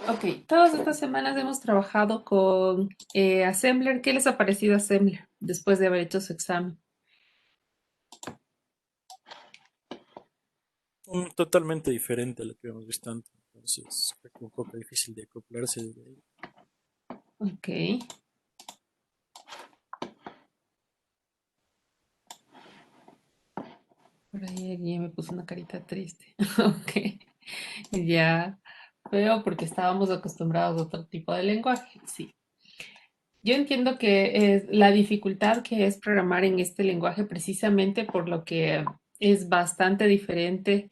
Ok, todas estas semanas hemos trabajado con Assembler. ¿Qué les ha parecido Assembler después de haber hecho su examen? Totalmente diferente a lo que habíamos visto antes. Entonces, fue como un poco difícil de acoplarse desde ahí. Ok, por ahí alguien me puso una carita triste. Ok, ya veo porque estábamos acostumbrados a otro tipo de lenguaje. Sí, yo entiendo que es la dificultad que es programar en este lenguaje precisamente por lo que es bastante diferente.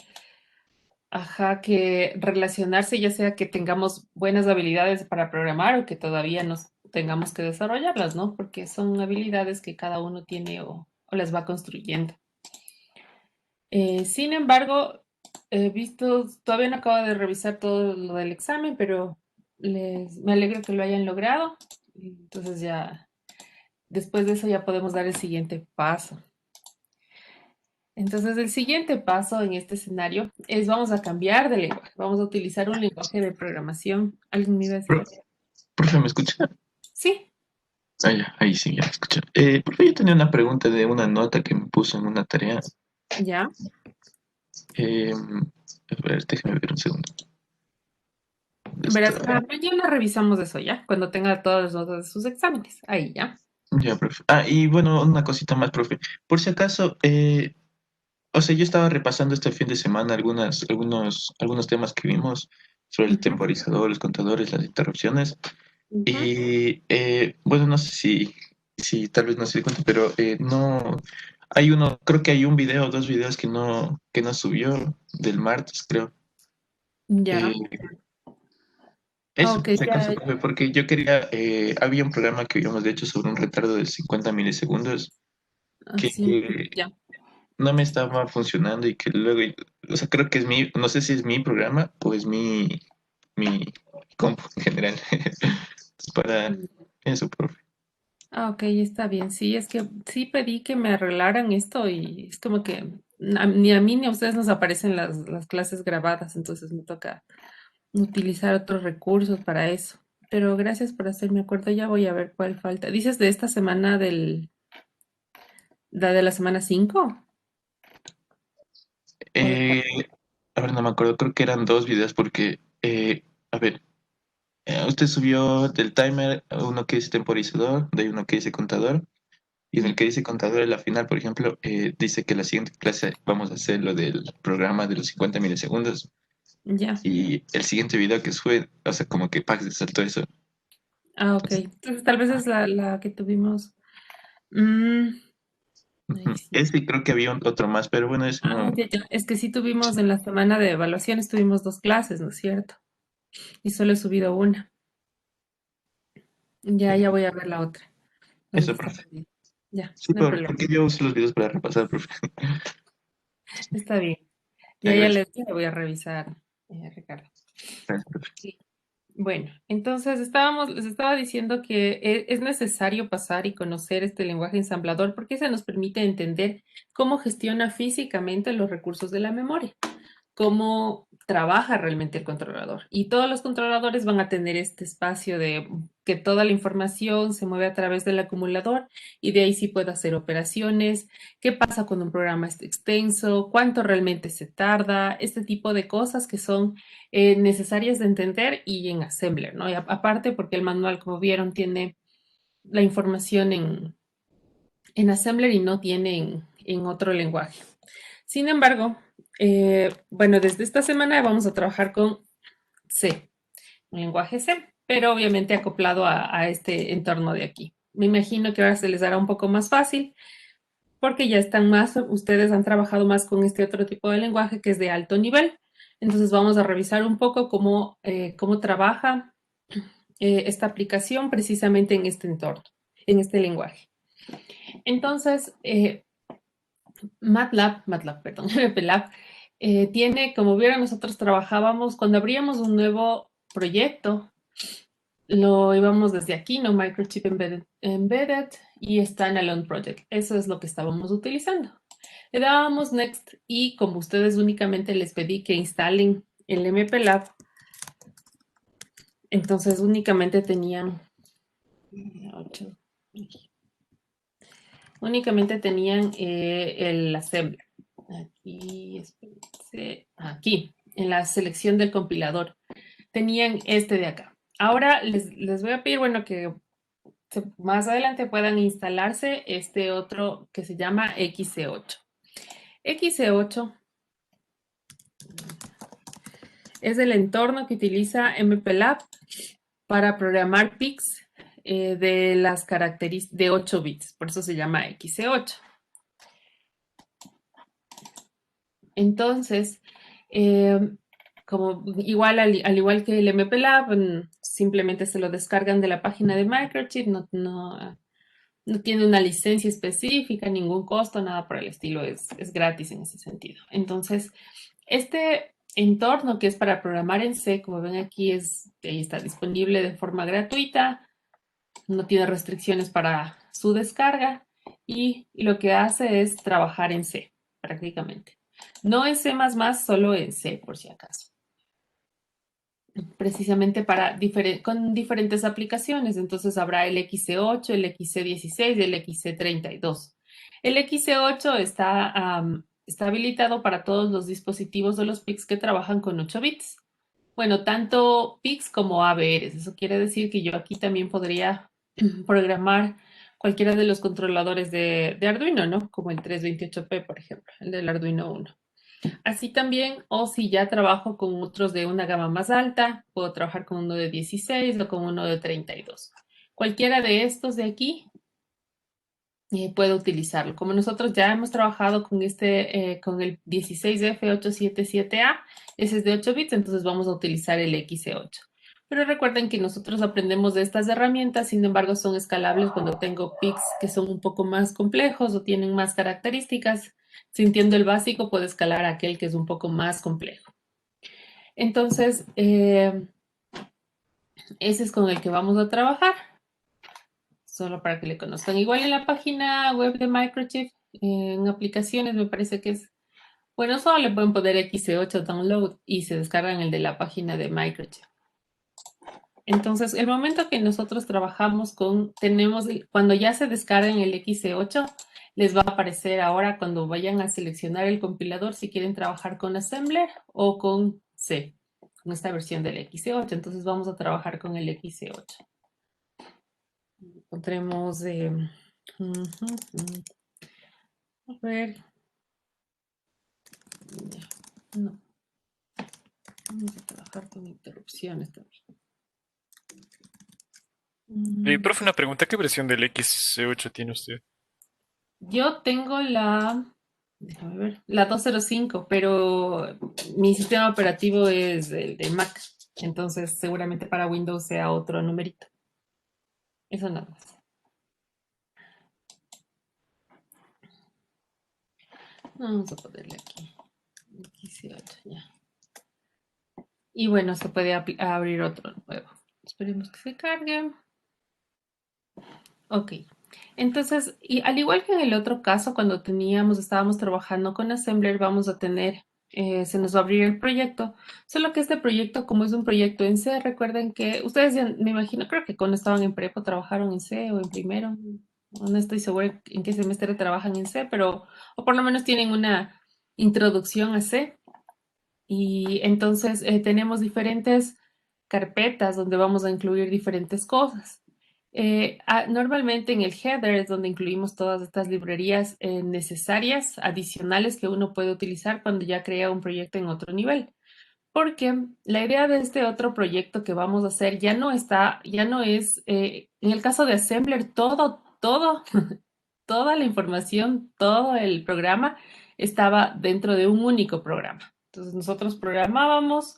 Ajá, que relacionarse, ya sea que tengamos buenas habilidades para programar o que todavía nos tengamos que desarrollarlas, ¿no? Porque son habilidades que cada uno tiene o las va construyendo. Sin embargo, he visto, todavía no acabo de revisar todo lo del examen, pero me alegro que lo hayan logrado. Entonces ya, después de eso ya podemos dar el siguiente paso. Entonces, el siguiente paso en este escenario es vamos a cambiar de lenguaje, vamos a utilizar un lenguaje de programación. ¿Alguien me iba a decir Pro- algo? Profe, ¿me escucha? Sí, Ah, ya, ahí sí, ya me escucha. Profe, yo tenía una pregunta de una nota que me puso en una tarea. ya. A ver, déjame ver un segundo. Verás, Está, mañana revisamos eso ya, cuando tenga todas las notas de sus exámenes. Ahí ya. ya, profe. Ah, y bueno, una cosita más, profe. Por si acaso, o sea, yo estaba repasando este fin de semana algunos temas que vimos sobre el Ujú, temporizador, los contadores, las interrupciones. ujú. Y bueno, no sé si tal vez no se dio cuenta, pero no, hay uno, creo que hay un video, dos videos que no subió del martes, creo. Ya. Eh, Ah, Eso, ok, por si acaso, ya. profe, porque yo quería, había un programa que habíamos hecho sobre un retardo de 50 milisegundos Así, que ya. no me estaba funcionando y que luego, o sea, creo que es no sé si es mi programa o es mi compu en general. Entonces, para eso, profe. Ah, ok, está bien. Sí, es que sí pedí que me arreglaran esto y es como que ni a mí ni a ustedes nos aparecen las clases grabadas, entonces me toca utilizar otros recursos para eso. Pero gracias por hacerme acuerdo, ya voy a ver cuál falta. ¿Dices de esta semana la de la semana 5 o de cuál? Eh, a ver, no me acuerdo, creo que eran dos videos porque, a ver, usted subió del timer uno que dice temporizador, de ahí uno que dice contador, y en el que dice contador en la final, por ejemplo, dice que la siguiente clase vamos a hacer lo del programa de los 50 milisegundos, Ya. y el siguiente video que sube, o sea, como que Pax saltó eso. Ah, ok. Entonces, Entonces tal vez es la que tuvimos. Mm, ahí ujú. sí. Ese creo que había otro más, pero bueno, ese Ah, no. ya, ya. Es que sí tuvimos en la semana de evaluaciones, tuvimos dos clases, ¿no es cierto? Y solo he subido una. Ya, ya voy a ver la otra. ¿Dónde Eso, está profe. perdida? Ya, Sí, no hay problema. porque yo uso los videos para repasar, profe. Está bien. Ya, Ya gracias. le voy a revisar, Ricardo. Gracias, profe. Sí. Bueno, entonces les estaba diciendo que es necesario pasar y conocer este lenguaje ensamblador porque se nos permite entender cómo gestiona físicamente los recursos de la memoria, cómo trabaja realmente el controlador. Y todos los controladores van a tener este espacio de que toda la información se mueve a través del acumulador y de ahí sí puede hacer operaciones, qué pasa cuando un programa es extenso, cuánto realmente se tarda, este tipo de cosas que son necesarias de entender y en Assembler, ¿no? Y aparte porque el manual, como vieron, tiene la información en Assembler y no tiene en otro lenguaje. Sin embargo, bueno, desde esta semana vamos a trabajar con C, un lenguaje C, pero obviamente acoplado a este entorno de aquí. Me imagino que ahora se les hará un poco más fácil porque ya están más, ustedes han trabajado más con este otro tipo de lenguaje que es de alto nivel. Entonces vamos a revisar un poco cómo trabaja esta aplicación precisamente en este entorno, en este lenguaje. Entonces, perdón, MPLAB, tiene, como vieron, nosotros trabajábamos, cuando abríamos un nuevo proyecto, lo íbamos desde aquí, ¿no? Microchip Embedded y Standalone Project. Eso es lo que estábamos utilizando. Le dábamos Next y como ustedes únicamente les pedí que instalen el MPLAB, Entonces únicamente tenían el assembler. Aquí, espérense, aquí, en la selección del compilador. Tenían este de acá. Ahora les voy a pedir, bueno, que más adelante puedan instalarse este otro que se llama XC8. XC8 es el entorno que utiliza MPLAB para programar PICs de las características de 8 bits, por eso se llama XC8. Entonces, como igual al igual que el MPLAB, simplemente se lo descargan de la página de Microchip, no tiene una licencia específica, ningún costo, nada por el estilo, es gratis en ese sentido. Entonces, este entorno que es para programar en C, como ven aquí, ahí está disponible de forma gratuita, no tiene restricciones para su descarga y lo que hace es trabajar en C, prácticamente. No en C++, solo en C, por si acaso. Precisamente con diferentes aplicaciones. Entonces habrá el XC8, el XC16 y el XC32. El XC8 está habilitado para todos los dispositivos de los PICs que trabajan con 8 bits. Bueno, tanto PICs como ABRs. Eso quiere decir que yo aquí también podría programar cualquiera de los controladores de Arduino, ¿no? Como el 328P, por ejemplo, el del Arduino 1. Así también, o si ya trabajo con otros de una gama más alta, puedo trabajar con uno de 16 o con uno de 32. Cualquiera de estos de aquí puedo utilizarlo. Como nosotros ya hemos trabajado con con el 16F877A, ese es de 8 bits, entonces vamos a utilizar el XC8. Pero recuerden que nosotros aprendemos de estas herramientas, sin embargo son escalables cuando tengo PICs que son un poco más complejos o tienen más características. Sintiendo el básico, puedo escalar a aquel que es un poco más complejo. Entonces, ese es con el que vamos a trabajar. Solo para que le conozcan. Igual en la página web de Microchip, en aplicaciones, me parece que es. Bueno, solo le pueden poner XC8 download y se descargan el de la página de Microchip. Entonces, el momento que nosotros trabajamos cuando ya se descarguen el XC8, les va a aparecer ahora cuando vayan a seleccionar el compilador si quieren trabajar con Assembler o con C, con esta versión del XC8. Entonces, vamos a trabajar con el XC8. Encontremos, a ver, no, vamos a trabajar con interrupciones también. Profe, una pregunta, ¿qué versión del XC8 tiene usted? Yo tengo déjame ver, la 205, pero mi sistema operativo es el de Mac, entonces seguramente para Windows sea otro numerito. Eso nada más. Vamos a ponerle aquí, XC8, ya. Y bueno, se puede abrir otro nuevo. Esperemos que se cargue. Ok. Entonces, y al igual que en el otro caso, cuando estábamos trabajando con Assembler, vamos a tener, se nos va a abrir el proyecto, solo que este proyecto, como es un proyecto en C, recuerden que ustedes ya, me imagino, creo que cuando estaban en prepa trabajaron en C o en primero, no estoy segura en qué semestre trabajan en C, pero, o por lo menos tienen una introducción a C. Y entonces tenemos diferentes carpetas donde vamos a incluir diferentes cosas. Normalmente en el header es donde incluimos todas estas librerías necesarias, adicionales que uno puede utilizar cuando ya crea un proyecto en otro nivel. Porque la idea de este otro proyecto que vamos a hacer ya no es, en el caso de Assembler, toda la información, todo el programa estaba dentro de un único programa. Entonces nosotros programábamos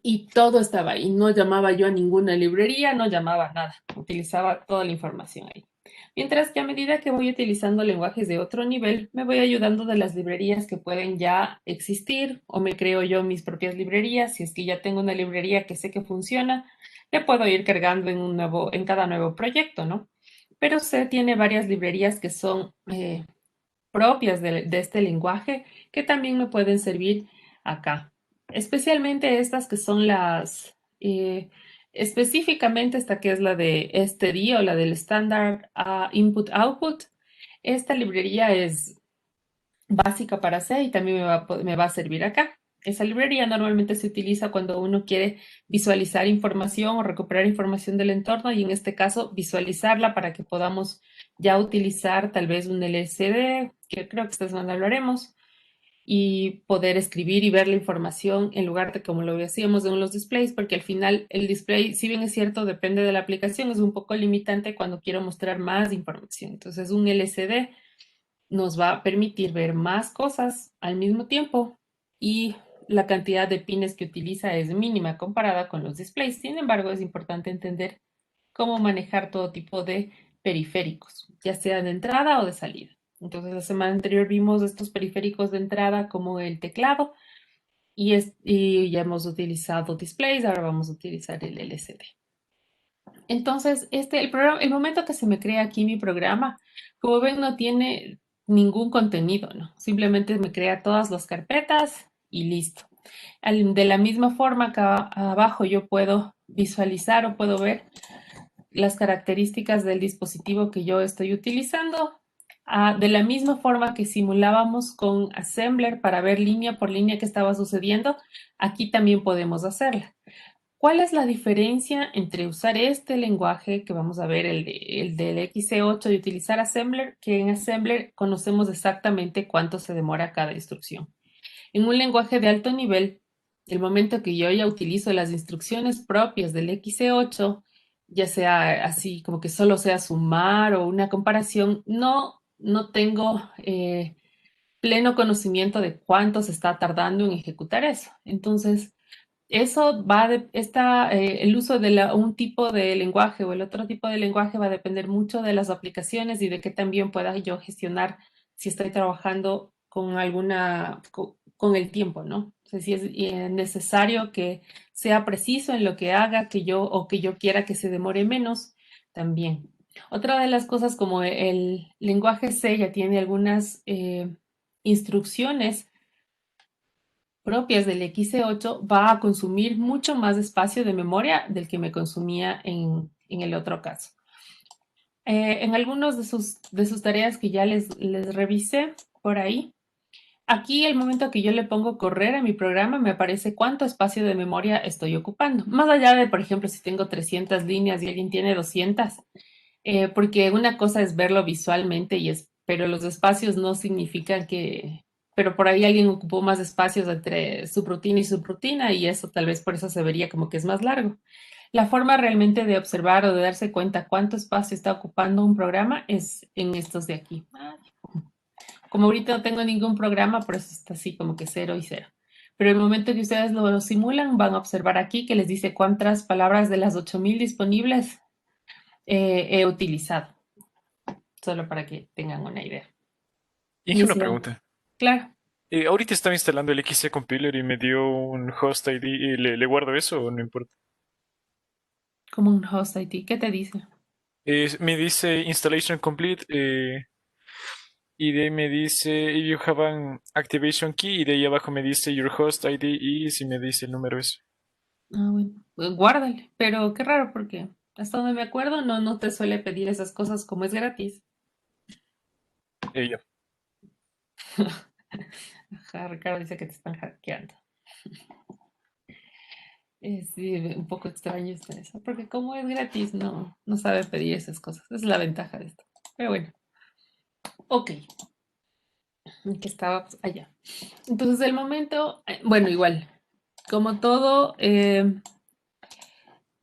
y todo estaba ahí. No llamaba yo a ninguna librería, no llamaba a nada. Utilizaba toda la información ahí. Mientras que a medida que voy utilizando lenguajes de otro nivel, me voy ayudando de las librerías que pueden ya existir o me creo yo mis propias librerías. Si es que ya tengo una librería que sé que funciona, le puedo ir cargando en cada nuevo proyecto, ¿no? Pero C tiene varias librerías que son propias de este lenguaje que también me pueden servir acá. Especialmente estas que son específicamente esta que es la de STD o la del Standard Input-Output. Esta librería es básica para C y también me va a servir acá. Esa librería normalmente se utiliza cuando uno quiere visualizar información o recuperar información del entorno y en este caso visualizarla para que podamos ya utilizar tal vez un LCD, que creo que esta semana hablaremos, y poder escribir y ver la información en lugar de como lo hacíamos en los displays, porque al final el display, si bien es cierto, depende de la aplicación, es un poco limitante cuando quiero mostrar más información. Entonces un LCD nos va a permitir ver más cosas al mismo tiempo y la cantidad de pines que utiliza es mínima comparada con los displays. Sin embargo, es importante entender cómo manejar todo tipo de periféricos, ya sea de entrada o de salida. Entonces, la semana anterior vimos estos periféricos de entrada como el teclado y ya hemos utilizado displays, ahora vamos a utilizar el LCD. Entonces, el momento que se me crea aquí mi programa, como ven, no tiene ningún contenido, ¿no? Simplemente me crea todas las carpetas y listo. De la misma forma, acá abajo yo puedo visualizar o puedo ver las características del dispositivo que yo estoy utilizando. De la misma forma que simulábamos con Assembler para ver línea por línea qué estaba sucediendo, aquí también podemos hacerla. ¿Cuál es la diferencia entre usar este lenguaje que vamos a ver, el del XC8 y utilizar Assembler? Que en Assembler conocemos exactamente cuánto se demora cada instrucción. En un lenguaje de alto nivel, el momento que yo ya utilizo las instrucciones propias del XC8, ya sea así como que solo sea sumar o una comparación, no tengo pleno conocimiento de cuánto se está tardando en ejecutar eso. Entonces, eso va de el uso de un tipo de lenguaje o el otro tipo de lenguaje va a depender mucho de las aplicaciones y de qué también pueda yo gestionar si estoy trabajando con con el tiempo, ¿no? O sea, si es necesario que sea preciso en lo que haga, que yo quiera que se demore menos, también. Otra de las cosas, como el lenguaje C ya tiene algunas instrucciones propias del XC8, va a consumir mucho más espacio de memoria del que me consumía en el otro caso. En algunos de sus tareas que ya les revisé por ahí, aquí el momento que yo le pongo correr a mi programa me aparece cuánto espacio de memoria estoy ocupando. Más allá de, por ejemplo, si tengo 300 líneas y alguien tiene 200, porque una cosa es verlo visualmente pero los espacios no significan pero por ahí alguien ocupó más espacios entre subrutina y subrutina y eso tal vez por eso se vería como que es más largo. La forma realmente de observar o de darse cuenta cuánto espacio está ocupando un programa es en estos de aquí. Como ahorita no tengo ningún programa, por eso está así como que 0 y 0. Pero el momento que ustedes lo simulan, van a observar aquí que les dice cuántas palabras de las 8000 disponibles he utilizado, solo para que tengan una idea. Y Hice una ese, pregunta. claro, Ahorita estaba instalando el XC Compiler y me dio un host ID. ¿Y le guardo eso o no importa? como un host IT, ¿qué te dice? Me dice installation complete y de ahí me dice if you have an activation key y de ahí abajo me dice your host ID y si me dice el número ese. Ah, bueno, pues guárdale, pero qué raro porque hasta donde me acuerdo no te suele pedir esas cosas como es gratis. Ya. Ajá, Ricardo dice que te están hackeando. Sí, un poco extraño está eso, porque como es gratis, no sabe pedir esas cosas. Esa es la ventaja de esto. Pero bueno, ok, que estaba pues, allá. Entonces, el momento, bueno, igual, como todo,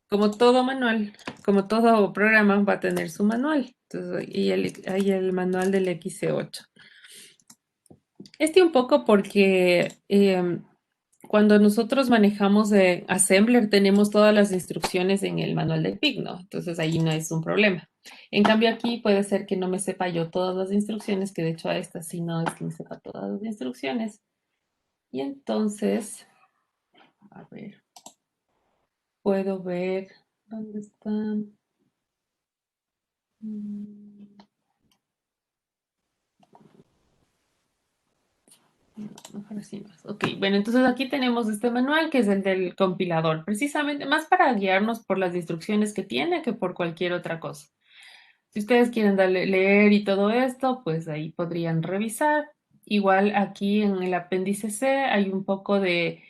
como todo manual, como todo programa, va a tener su manual. Entonces, hay el manual del XC8. Un poco porque cuando nosotros manejamos Assembler tenemos todas las instrucciones en el manual de PIC, ¿no? Entonces ahí no es un problema. En cambio aquí puede ser que no me sepa yo todas las instrucciones, que de hecho a esta sí no es que me sepa todas las instrucciones. Y entonces, a ver, puedo ver dónde están. Mm, Mejor así más. Ok, bueno, entonces aquí tenemos este manual que es el del compilador, precisamente más para guiarnos por las instrucciones que tiene que por cualquier otra cosa. Si ustedes quieren darle leer y todo esto, pues ahí podrían revisar. Igual aquí en el apéndice C hay un poco eh,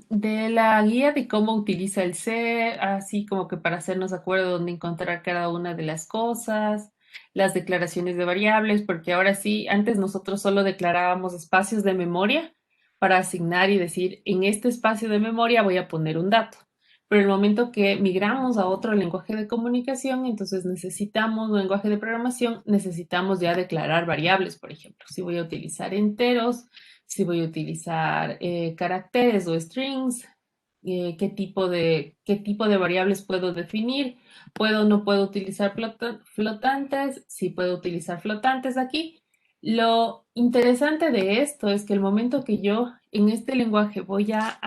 de la guía de cómo utiliza el C, así como que para hacernos acuerdo dónde encontrar cada una de las cosas, las declaraciones de variables, porque ahora sí, antes nosotros solo declarábamos espacios de memoria para asignar y decir, en este espacio de memoria voy a poner un dato. Pero en el momento que migramos a otro lenguaje de comunicación, entonces necesitamos, un lenguaje de programación, necesitamos ya declarar variables, por ejemplo. Si voy a utilizar enteros, si voy a utilizar caracteres o strings, qué tipo de variables puedo definir, puedo o no puedo utilizar flotantes, si puedo utilizar flotantes aquí. Lo interesante de esto es que el momento que yo en este lenguaje voy a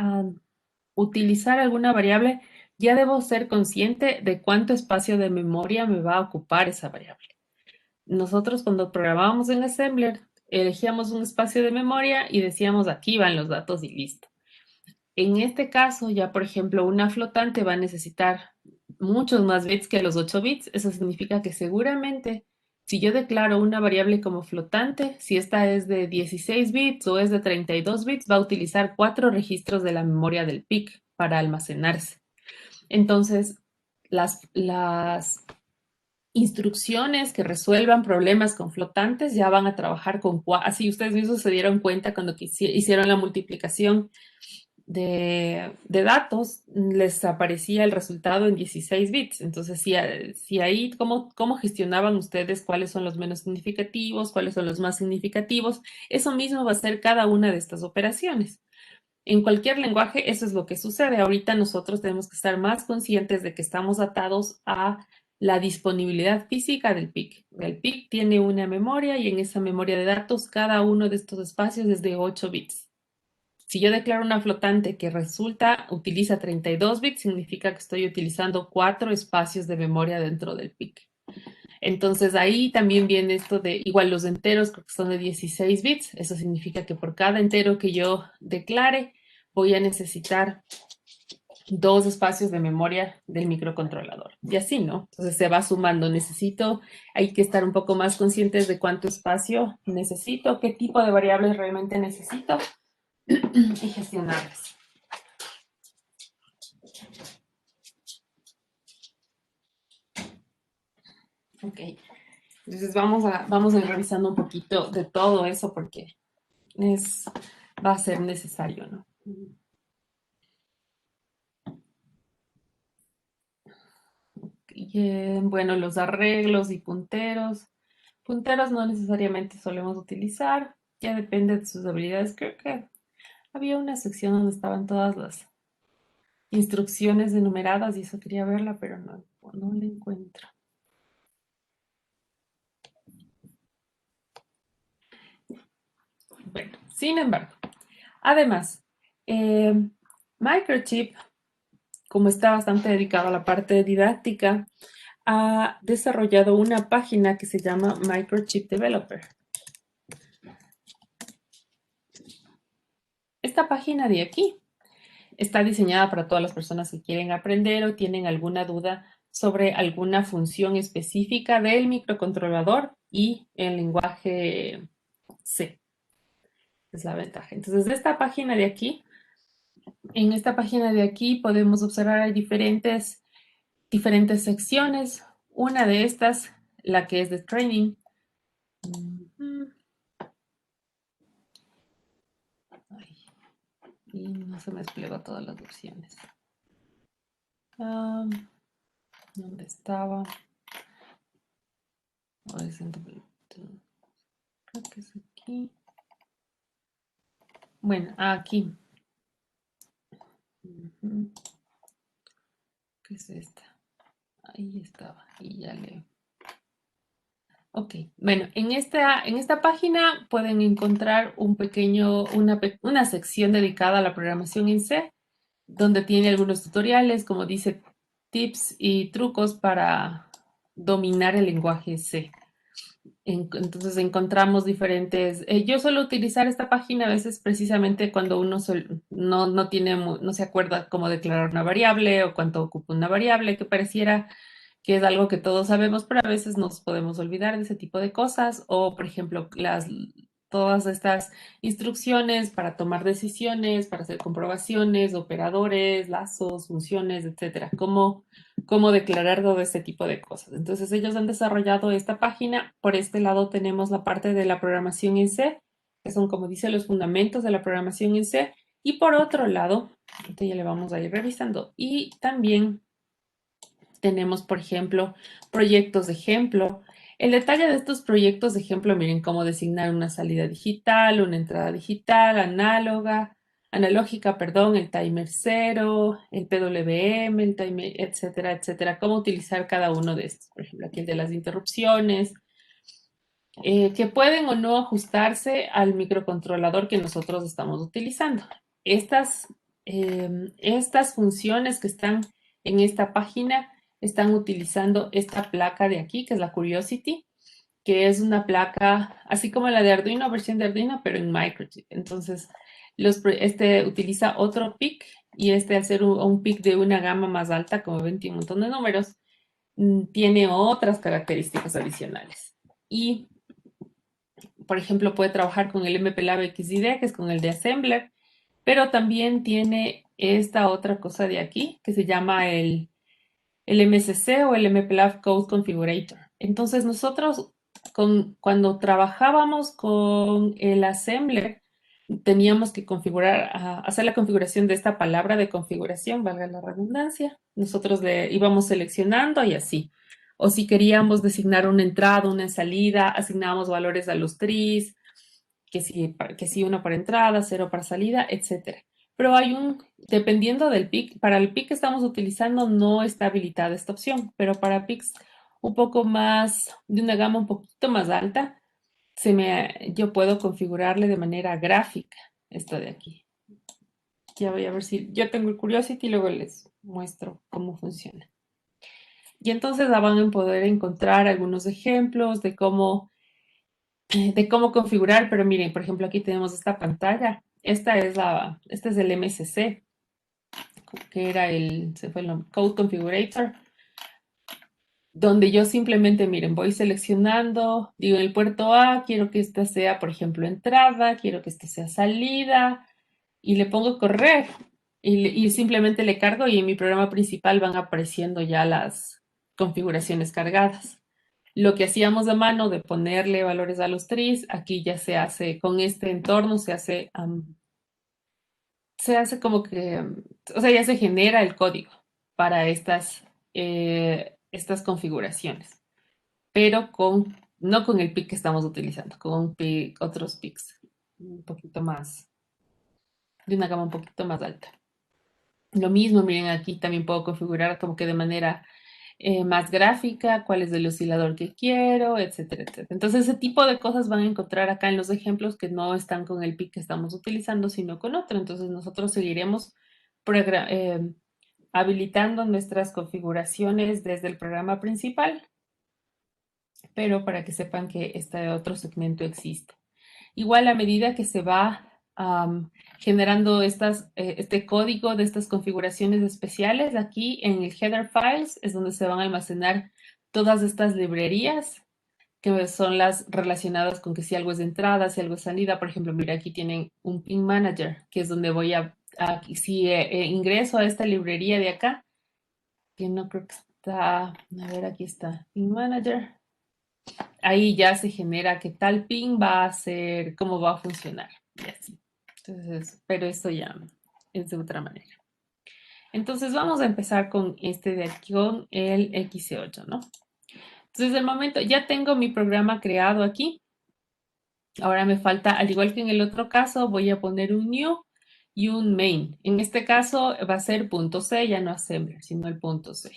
utilizar alguna variable, ya debo ser consciente de cuánto espacio de memoria me va a ocupar esa variable. Nosotros cuando programábamos en Assembler, elegíamos un espacio de memoria y decíamos aquí van los datos y listo. En este caso, ya por ejemplo, una flotante va a necesitar muchos más bits que los 8 bits. Eso significa que seguramente si yo declaro una variable como flotante, si esta es de 16 bits o es de 32 bits, va a utilizar 4 registros de la memoria del PIC para almacenarse. Entonces, las instrucciones que resuelvan problemas con flotantes ya van a trabajar con así ustedes mismos se dieron cuenta cuando hicieron la multiplicación de datos, les aparecía el resultado en 16 bits. Entonces, si ahí, ¿cómo gestionaban ustedes cuáles son los menos significativos, cuáles son los más significativos? Eso mismo va a ser cada una de estas operaciones. En cualquier lenguaje eso es lo que sucede. Ahorita nosotros tenemos que estar más conscientes de que estamos atados a la disponibilidad física del PIC. El PIC tiene una memoria y en esa memoria de datos cada uno de estos espacios es de 8 bits. Si yo declaro una flotante que utiliza 32 bits, significa que estoy utilizando 4 espacios de memoria dentro del PIC. Entonces ahí también viene esto de, igual los enteros creo que son de 16 bits, eso significa que por cada entero que yo declare voy a necesitar 2 espacios de memoria del microcontrolador. Y así, ¿no? Entonces se va sumando, hay que estar un poco más conscientes de cuánto espacio necesito, qué tipo de variables realmente necesito y gestionarlas. Ok, entonces vamos a ir revisando un poquito de todo eso porque va a ser necesario, ¿no? Bueno, los arreglos y punteros. Punteros no necesariamente solemos utilizar, ya depende de sus habilidades. Creo que había una sección donde estaban todas las instrucciones enumeradas y eso quería verla, pero no la encuentro. Bueno, sin embargo, además, Microchip, como está bastante dedicado a la parte didáctica, ha desarrollado una página que se llama Microchip Developer. Esta página de aquí está diseñada para todas las personas que quieren aprender o tienen alguna duda sobre alguna función específica del microcontrolador y el lenguaje C. Es la ventaja. Entonces, de esta página de aquí, en esta página de aquí podemos observar hay diferentes secciones. Una de estas, la que es de training. Ay, y no se me desplegó todas las opciones. ¿Dónde estaba? Creo que es aquí. Bueno, aquí. ¿Qué es esta? Ahí estaba. Y ya leo. Ok, bueno, en esta página pueden encontrar una sección dedicada a la programación en C, donde tiene algunos tutoriales, como dice, tips y trucos para dominar el lenguaje C. Entonces encontramos diferentes. Yo suelo utilizar esta página a veces precisamente cuando uno no tiene, no se acuerda cómo declarar una variable o cuánto ocupa una variable, que pareciera que es algo que todos sabemos, pero a veces nos podemos olvidar de ese tipo de cosas. O, por ejemplo, todas estas instrucciones para tomar decisiones, para hacer comprobaciones, operadores, lazos, funciones, etcétera. Cómo declarar todo este tipo de cosas. Entonces ellos han desarrollado esta página. Por este lado tenemos la parte de la programación en C, que son, como dice, los fundamentos de la programación en C. Y por otro lado, ahorita ya le vamos a ir revisando. Y también tenemos, por ejemplo, proyectos de ejemplo. El detalle de estos proyectos de ejemplo, miren cómo designar una salida digital, una entrada digital, analógica, perdón, el timer 0, el PWM, el timer, etcétera, etcétera. Cómo utilizar cada uno de estos. Por ejemplo, aquí el de las interrupciones, que pueden o no ajustarse al microcontrolador que nosotros estamos utilizando. Estas funciones que están en esta página están utilizando esta placa de aquí, que es la Curiosity, que es una placa así como la de Arduino, versión de Arduino, pero en Microchip. Entonces, este utiliza otro PIC y este, al ser un PIC de una gama más alta, como ven, tiene un montón de números, tiene otras características adicionales. Y por ejemplo, puede trabajar con el MPLAB XID, que es con el de Assembler, pero también tiene esta otra cosa de aquí, que se llama el MCC o el MPLAB Code Configurator. Entonces, nosotros cuando trabajábamos con el Assembler, teníamos que hacer la configuración de esta palabra de configuración, valga la redundancia. Nosotros le íbamos seleccionando y así. O si queríamos designar una entrada, una salida, asignábamos valores a los tris, que si uno para entrada, 0 para salida, etc. Pero dependiendo del PIC, para el PIC que estamos utilizando no está habilitada esta opción, pero para PICs un poco más, de una gama un poquito más alta, yo puedo configurarle de manera gráfica esto de aquí. Ya voy a ver si yo tengo el Curiosity y luego les muestro cómo funciona. Y entonces van a poder encontrar algunos ejemplos de cómo configurar, pero miren, por ejemplo, aquí tenemos esta pantalla. Este es el MCC, que era se fue el Code Configurator, donde yo simplemente, miren, voy seleccionando, digo en el puerto A, quiero que esta sea, por ejemplo, entrada, quiero que esta sea salida, y le pongo correr, y simplemente le cargo, y en mi programa principal van apareciendo ya las configuraciones cargadas. Lo que hacíamos a mano de ponerle valores a los tris, aquí ya se hace, con este entorno se hace como que, o sea, ya se genera el código para estas configuraciones, pero no con el PIC que estamos utilizando, con otros PICs un poquito más, de una gama un poquito más alta. Lo mismo, miren, aquí también puedo configurar como que de manera más gráfica, cuál es el oscilador que quiero, etcétera, etcétera. Entonces, ese tipo de cosas van a encontrar acá en los ejemplos que no están con el PIC que estamos utilizando, sino con otro. Entonces, nosotros seguiremos habilitando nuestras configuraciones desde el programa principal, pero para que sepan que este otro segmento existe. Igual a medida que se va generando este código de estas configuraciones especiales, aquí en el header files es donde se van a almacenar todas estas librerías que son las relacionadas con que si algo es de entrada, si algo es salida. Por ejemplo, mira, aquí tienen un pin manager, que es donde voy si ingreso a esta librería de acá, que no creo que está, a ver, aquí está, pin manager. Ahí ya se genera qué tal pin va a ser, cómo va a funcionar. Y así. Entonces, pero esto ya es de otra manera. Entonces vamos a empezar con este de aquí, con el XC8, ¿no? Entonces, de momento ya tengo mi programa creado aquí. Ahora me falta, al igual que en el otro caso, voy a poner un new y un main. En este caso va a ser .c, ya no assembler, sino el .c.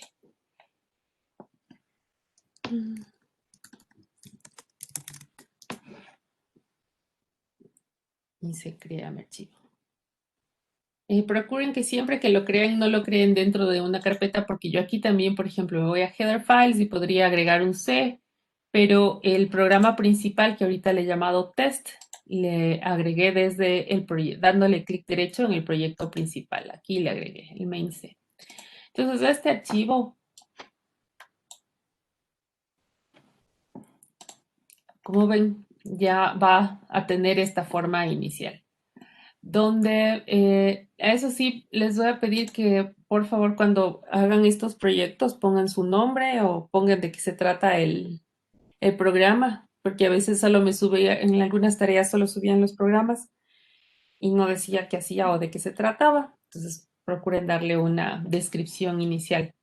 Y se crea mi archivo. Procuren que siempre que lo creen, no lo creen dentro de una carpeta, porque yo aquí también, por ejemplo, me voy a header files y podría agregar un C pero el programa principal que ahorita le he llamado test, le agregué desde el proyecto, dándole clic derecho en el proyecto principal. Aquí le agregué el main C. Entonces, este archivo, como ven, ya va a tener esta forma inicial. Donde, eso sí, les voy a pedir que, por favor, cuando hagan estos proyectos, pongan su nombre o pongan de qué se trata el programa, porque a veces solo me subía, en algunas tareas solo subían los programas y no decía qué hacía o de qué se trataba. Entonces, procuren darle una descripción inicial.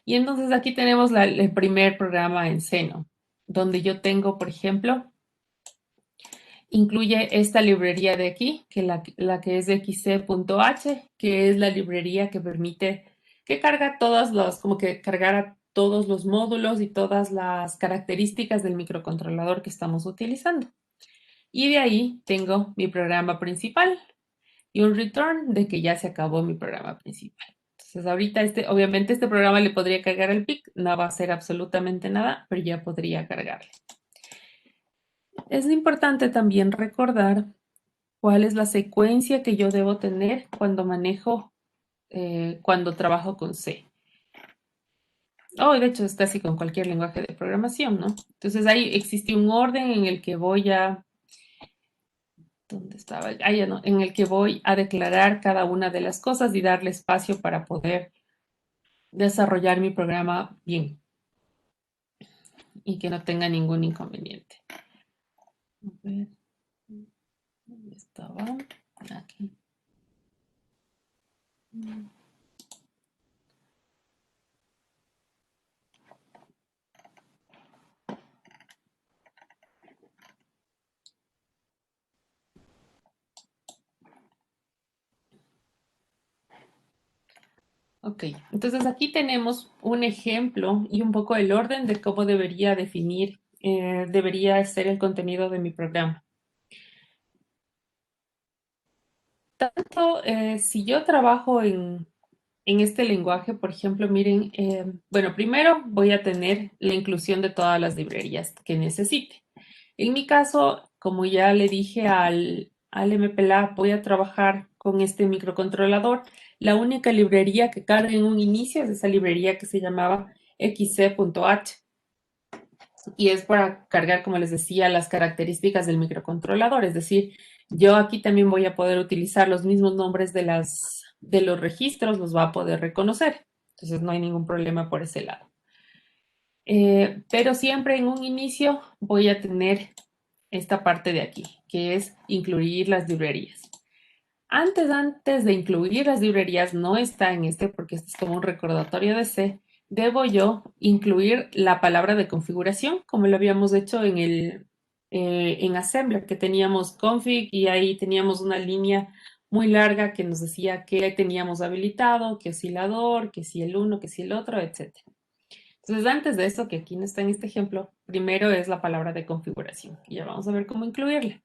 Y entonces aquí tenemos el primer programa en seno, donde yo tengo, por ejemplo, incluye esta librería de aquí, que la que es xc.h, que es la librería que permite que carga todas los, como que cargara todos los módulos y todas las características del microcontrolador que estamos utilizando. Y de ahí tengo mi programa principal y un return de que ya se acabó mi programa principal. Entonces ahorita obviamente este programa le podría cargar el PIC, no va a hacer absolutamente nada, pero ya podría cargarle. Es importante también recordar cuál es la secuencia que yo debo tener cuando manejo, cuando trabajo con C. De hecho, es casi con cualquier lenguaje de programación, ¿no? Entonces ahí existe un orden en el que voy a, ¿dónde estaba? Ya no, en el que voy a declarar cada una de las cosas y darle espacio para poder desarrollar mi programa bien y que no tenga ningún inconveniente. A ver, ¿dónde estaba? Aquí. Ok, entonces aquí tenemos un ejemplo y un poco el orden de cómo debería definir, debería ser el contenido de mi programa. Tanto si yo trabajo en este lenguaje, por ejemplo, miren, bueno, primero voy a tener la inclusión de todas las librerías que necesite. En mi caso, como ya le dije al MPLA, voy a trabajar con este microcontrolador. La única librería que carga en un inicio es esa librería que se llamaba xc.h. Y es para cargar, como les decía, las características del microcontrolador. Es decir, yo aquí también voy a poder utilizar los mismos nombres de los registros, los va a poder reconocer. Entonces no hay ningún problema por ese lado. Pero siempre en un inicio voy a tener esta parte de aquí, que es incluir las librerías. Antes de incluir las librerías, no está en este porque este es como un recordatorio de C, debo yo incluir la palabra de configuración, como lo habíamos hecho en Assembler, que teníamos config y ahí teníamos una línea muy larga que nos decía qué teníamos habilitado, qué oscilador, que si el uno, que si el otro, etc. Entonces, antes de eso, que aquí no está en este ejemplo, primero es la palabra de configuración. Y ya vamos a ver cómo incluirla.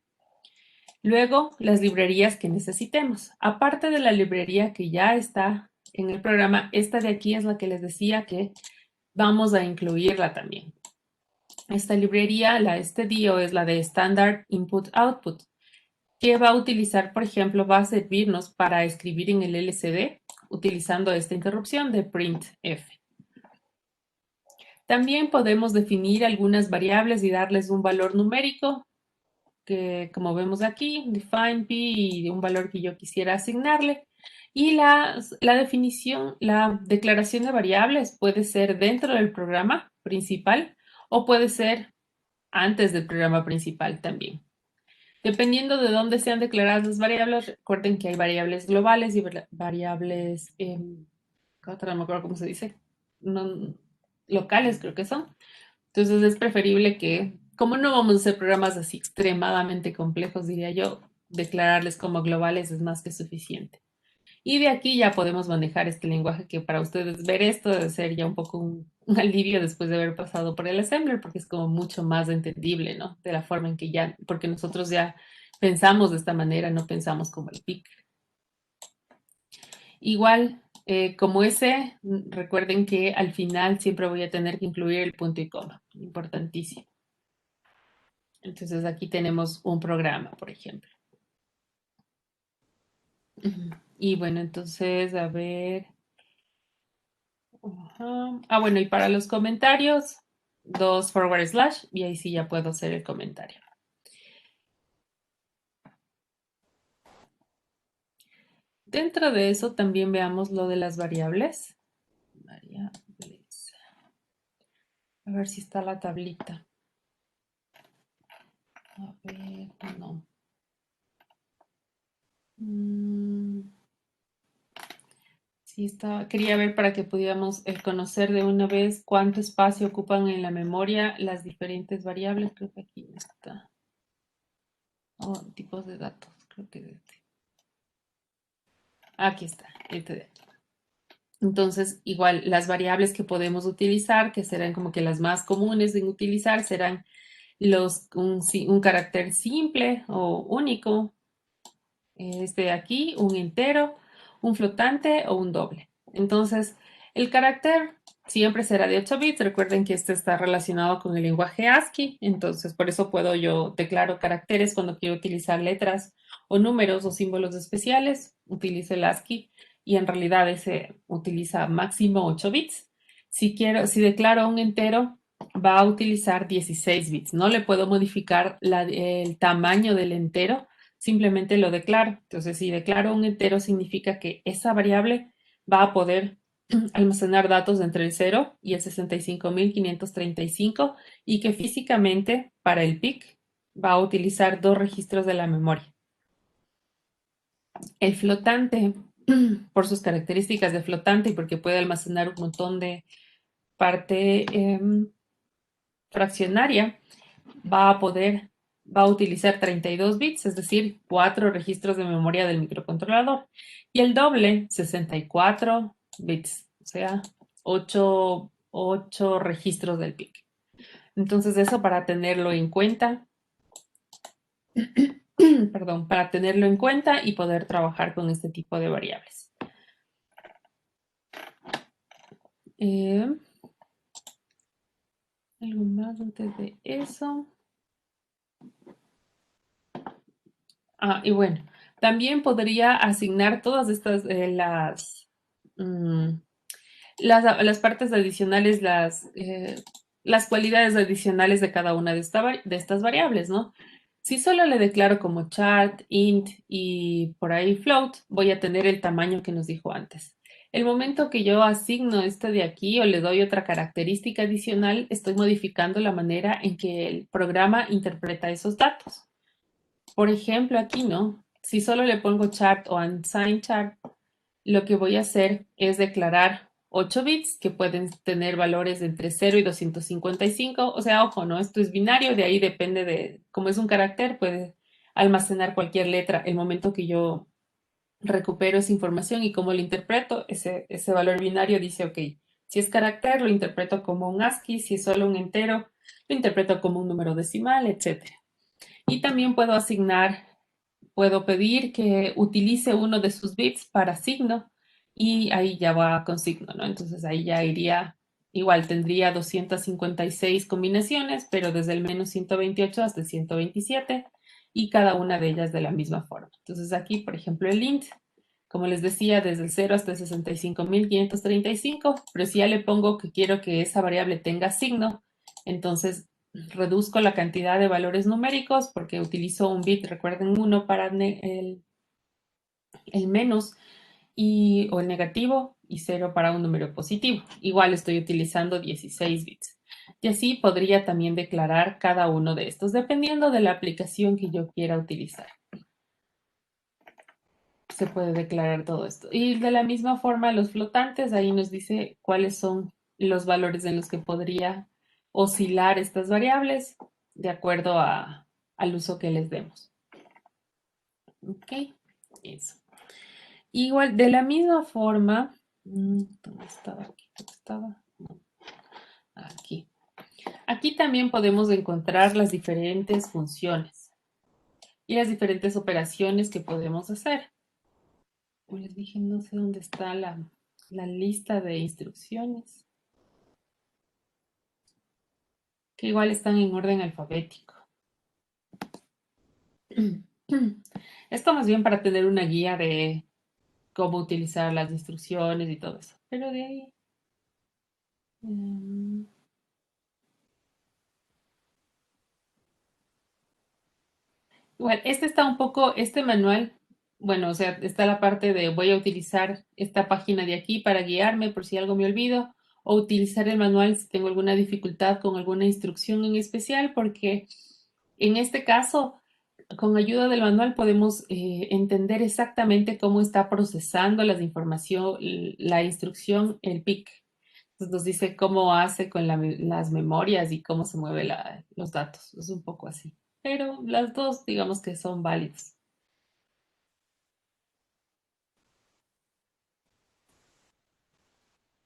Luego, las librerías que necesitemos. Aparte de la librería que ya está en el programa, esta de aquí es la que les decía que vamos a incluirla también. Esta librería, la STDIO, es la de Standard Input Output, que va a utilizar, por ejemplo, va a servirnos para escribir en el LCD utilizando esta interrupción de printf. También podemos definir algunas variables y darles un valor numérico, que como vemos aquí, define p y un valor que yo quisiera asignarle. Y la definición, la declaración de variables puede ser dentro del programa principal o puede ser antes del programa principal también. Dependiendo de dónde sean declaradas las variables, recuerden que hay variables globales y variables, no me acuerdo cómo se dice, locales creo que son. Entonces es preferible que, como no vamos a hacer programas así extremadamente complejos, diría yo, declararles como globales es más que suficiente. Y de aquí ya podemos manejar este lenguaje que para ustedes ver esto debe ser ya un poco un alivio después de haber pasado por el assembler, porque es como mucho más entendible, ¿no? De la forma en que ya, porque nosotros ya pensamos de esta manera, no pensamos como el picker. Igual, Como ese, recuerden que al final siempre voy a tener que incluir el punto y coma. Importantísimo. Entonces aquí tenemos un programa, por ejemplo. Y bueno, entonces, a ver. Ajá. Ah, bueno, y para los comentarios, 2 / y ahí sí ya puedo hacer el comentario. Dentro de eso también veamos lo de las variables. Variables. A ver si está la tablita. A ver, no. Sí, quería ver para que pudiéramos conocer de una vez cuánto espacio ocupan en la memoria las diferentes variables. Creo que aquí está. Oh, tipos de datos. Creo que aquí está. Este de aquí. Entonces, igual, las variables que podemos utilizar, que serán como que las más comunes en utilizar, serán un carácter simple o único, este de aquí, un entero, un flotante o un doble. Entonces, el carácter siempre será de 8 bits. Recuerden que este está relacionado con el lenguaje ASCII. Entonces, por eso yo declaro caracteres cuando quiero utilizar letras o números o símbolos especiales. Utilizo el ASCII y en realidad ese utiliza máximo 8 bits. Si declaro un entero, va a utilizar 16 bits. No le puedo modificar el tamaño del entero, simplemente lo declaro. Entonces, si declaro un entero, significa que esa variable va a poder almacenar datos entre el 0 y el 65.535 y que físicamente para el PIC va a utilizar 2 registros de la memoria. El flotante, por sus características de flotante y porque puede almacenar un montón de parte fraccionaria, va a utilizar 32 bits, es decir, 4 registros de memoria del microcontrolador. Y el doble, 64 bits, o sea, 8 registros del PIC. Entonces, eso para tenerlo en cuenta, perdón, para tenerlo en cuenta y poder trabajar con este tipo de variables. ¿Algo más antes de eso? Ah, y bueno, también podría asignar todas estas, las partes adicionales, las cualidades adicionales de cada una de estas variables, ¿no? Si solo le declaro como chart, int y por ahí float, voy a tener el tamaño que nos dijo antes. El momento que yo asigno esto de aquí o le doy otra característica adicional, estoy modificando la manera en que el programa interpreta esos datos. Por ejemplo, aquí, ¿no? Si solo le pongo chart o unsigned chart, lo que voy a hacer es declarar 8 bits que pueden tener valores de entre 0 y 255. O sea, ojo, ¿no? Esto es binario, de ahí depende de, como es un carácter, puede almacenar cualquier letra. El momento que yo recupero esa información y cómo lo interpreto, ese valor binario dice, ok, si es carácter, lo interpreto como un ASCII, si es solo un entero, lo interpreto como un número decimal, etc. Y también puedo pedir que utilice uno de sus bits para signo y ahí ya va con signo, ¿no? Entonces ahí ya iría, igual tendría 256 combinaciones, pero desde el menos 128 hasta el 127 y cada una de ellas de la misma forma. Entonces aquí, por ejemplo, el int, como les decía, desde el 0 hasta el 65.535, pero si ya le pongo que quiero que esa variable tenga signo, entonces reduzco la cantidad de valores numéricos porque utilizo un bit, recuerden, uno para el menos o el negativo y 0 para un número positivo. Igual estoy utilizando 16 bits. Y así podría también declarar cada uno de estos, dependiendo de la aplicación que yo quiera utilizar. Se puede declarar todo esto. Y de la misma forma, los flotantes, ahí nos dice cuáles son los valores en los que podría oscilar estas variables de acuerdo al uso que les demos. Ok, eso. Igual, de la misma forma, ¿dónde estaba aquí? ¿Dónde estaba? No, aquí. Aquí también podemos encontrar las diferentes funciones y las diferentes operaciones que podemos hacer. Como les dije, no sé dónde está la lista de instrucciones, que igual están en orden alfabético. Esto más bien para tener una guía de cómo utilizar las instrucciones y todo eso. Pero de ahí... mm, igual, este está un poco, este manual, bueno, o sea, está la parte de voy a utilizar esta página de aquí para guiarme por si algo me olvido, o utilizar el manual si tengo alguna dificultad con alguna instrucción en especial, porque en este caso, con ayuda del manual podemos entender exactamente cómo está procesando las información, la instrucción, el PIC. Entonces nos dice cómo hace con las memorias y cómo se mueven los datos. Es un poco así. Pero las dos, digamos que son válidas.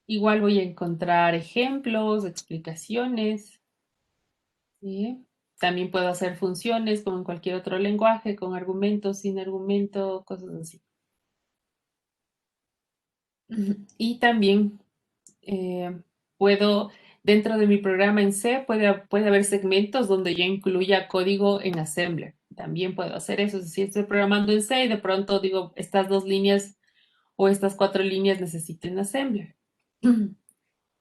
Igual voy a encontrar ejemplos, explicaciones, ¿sí? También puedo hacer funciones como en cualquier otro lenguaje, con argumento, sin argumento, cosas así. Y también eh, puedo, dentro de mi programa en C, puede haber segmentos donde yo incluya código en Assembler. También puedo hacer eso. Si estoy programando en C y de pronto digo, estas 2 líneas o estas 4 líneas necesiten Assembler.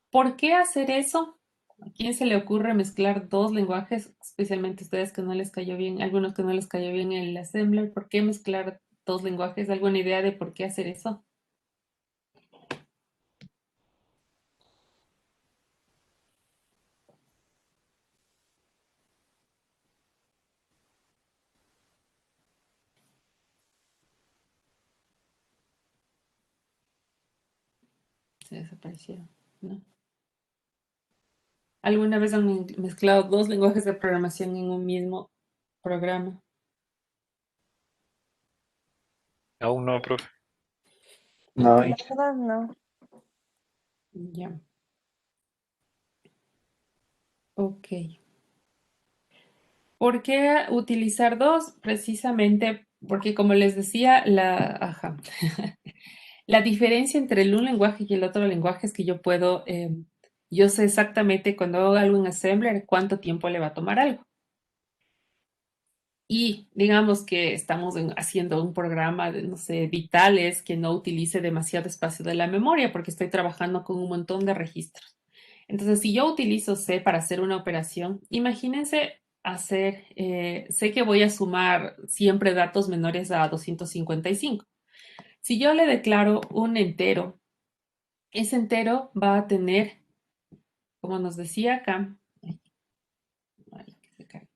¿Por qué hacer eso? ¿A quién se le ocurre mezclar 2 lenguajes, especialmente a ustedes que no les cayó bien, algunos que no les cayó bien el Assembler? ¿Por qué mezclar 2 lenguajes? ¿Alguna idea de por qué hacer eso? Se desaparecieron, ¿no? ¿Alguna vez han mezclado 2 lenguajes de programación en un mismo programa? Aún no, profe. No, La verdad, no. Ya. Ok. ¿Por qué utilizar 2? Precisamente porque, como les decía, ajá. La diferencia entre el un lenguaje y el otro lenguaje es que yo sé exactamente cuando hago algo en Assembler cuánto tiempo le va a tomar algo. Y digamos que estamos haciendo un programa de, no sé, vitales que no utilice demasiado espacio de la memoria porque estoy trabajando con un montón de registros. Entonces, si yo utilizo C para hacer una operación, imagínense sé que voy a sumar siempre datos menores a 255. Si yo le declaro un entero, ese entero va a tener, como nos decía acá, ay, que se cae.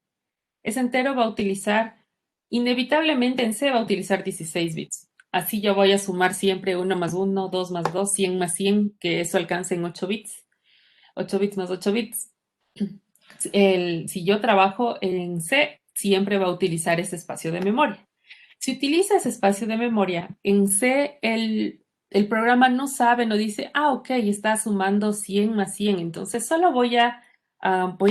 Ese entero va a utilizar, inevitablemente en C va a utilizar 16 bits. Así yo voy a sumar siempre 1 más 1, 2 más 2, 100 más 100, que eso alcance en 8 bits. 8 bits más 8 bits. Si yo trabajo en C, siempre va a utilizar ese espacio de memoria. Si utiliza ese espacio de memoria, en C el programa no sabe, no dice, ok, está sumando 100 más 100, entonces solo voy a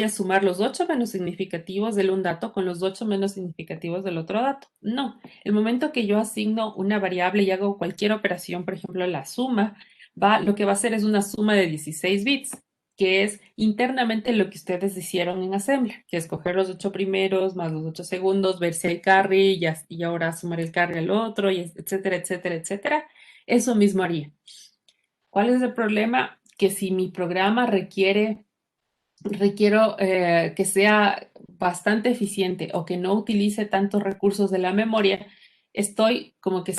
sumar los 8 menos significativos del un dato con los 8 menos significativos del otro dato. No, el momento que yo asigno una variable y hago cualquier operación, por ejemplo, la suma, lo que va a hacer es una suma de 16 bits, que es internamente lo que ustedes hicieron en Assembler, que es coger los 8 primeros más los 8 segundos, ver si hay carry y ahora sumar el carry al otro, y etcétera, etcétera, etcétera. Eso mismo haría. ¿Cuál es el problema? Que si mi programa requiero que sea bastante eficiente o que no utilice tantos recursos de la memoria, estoy como que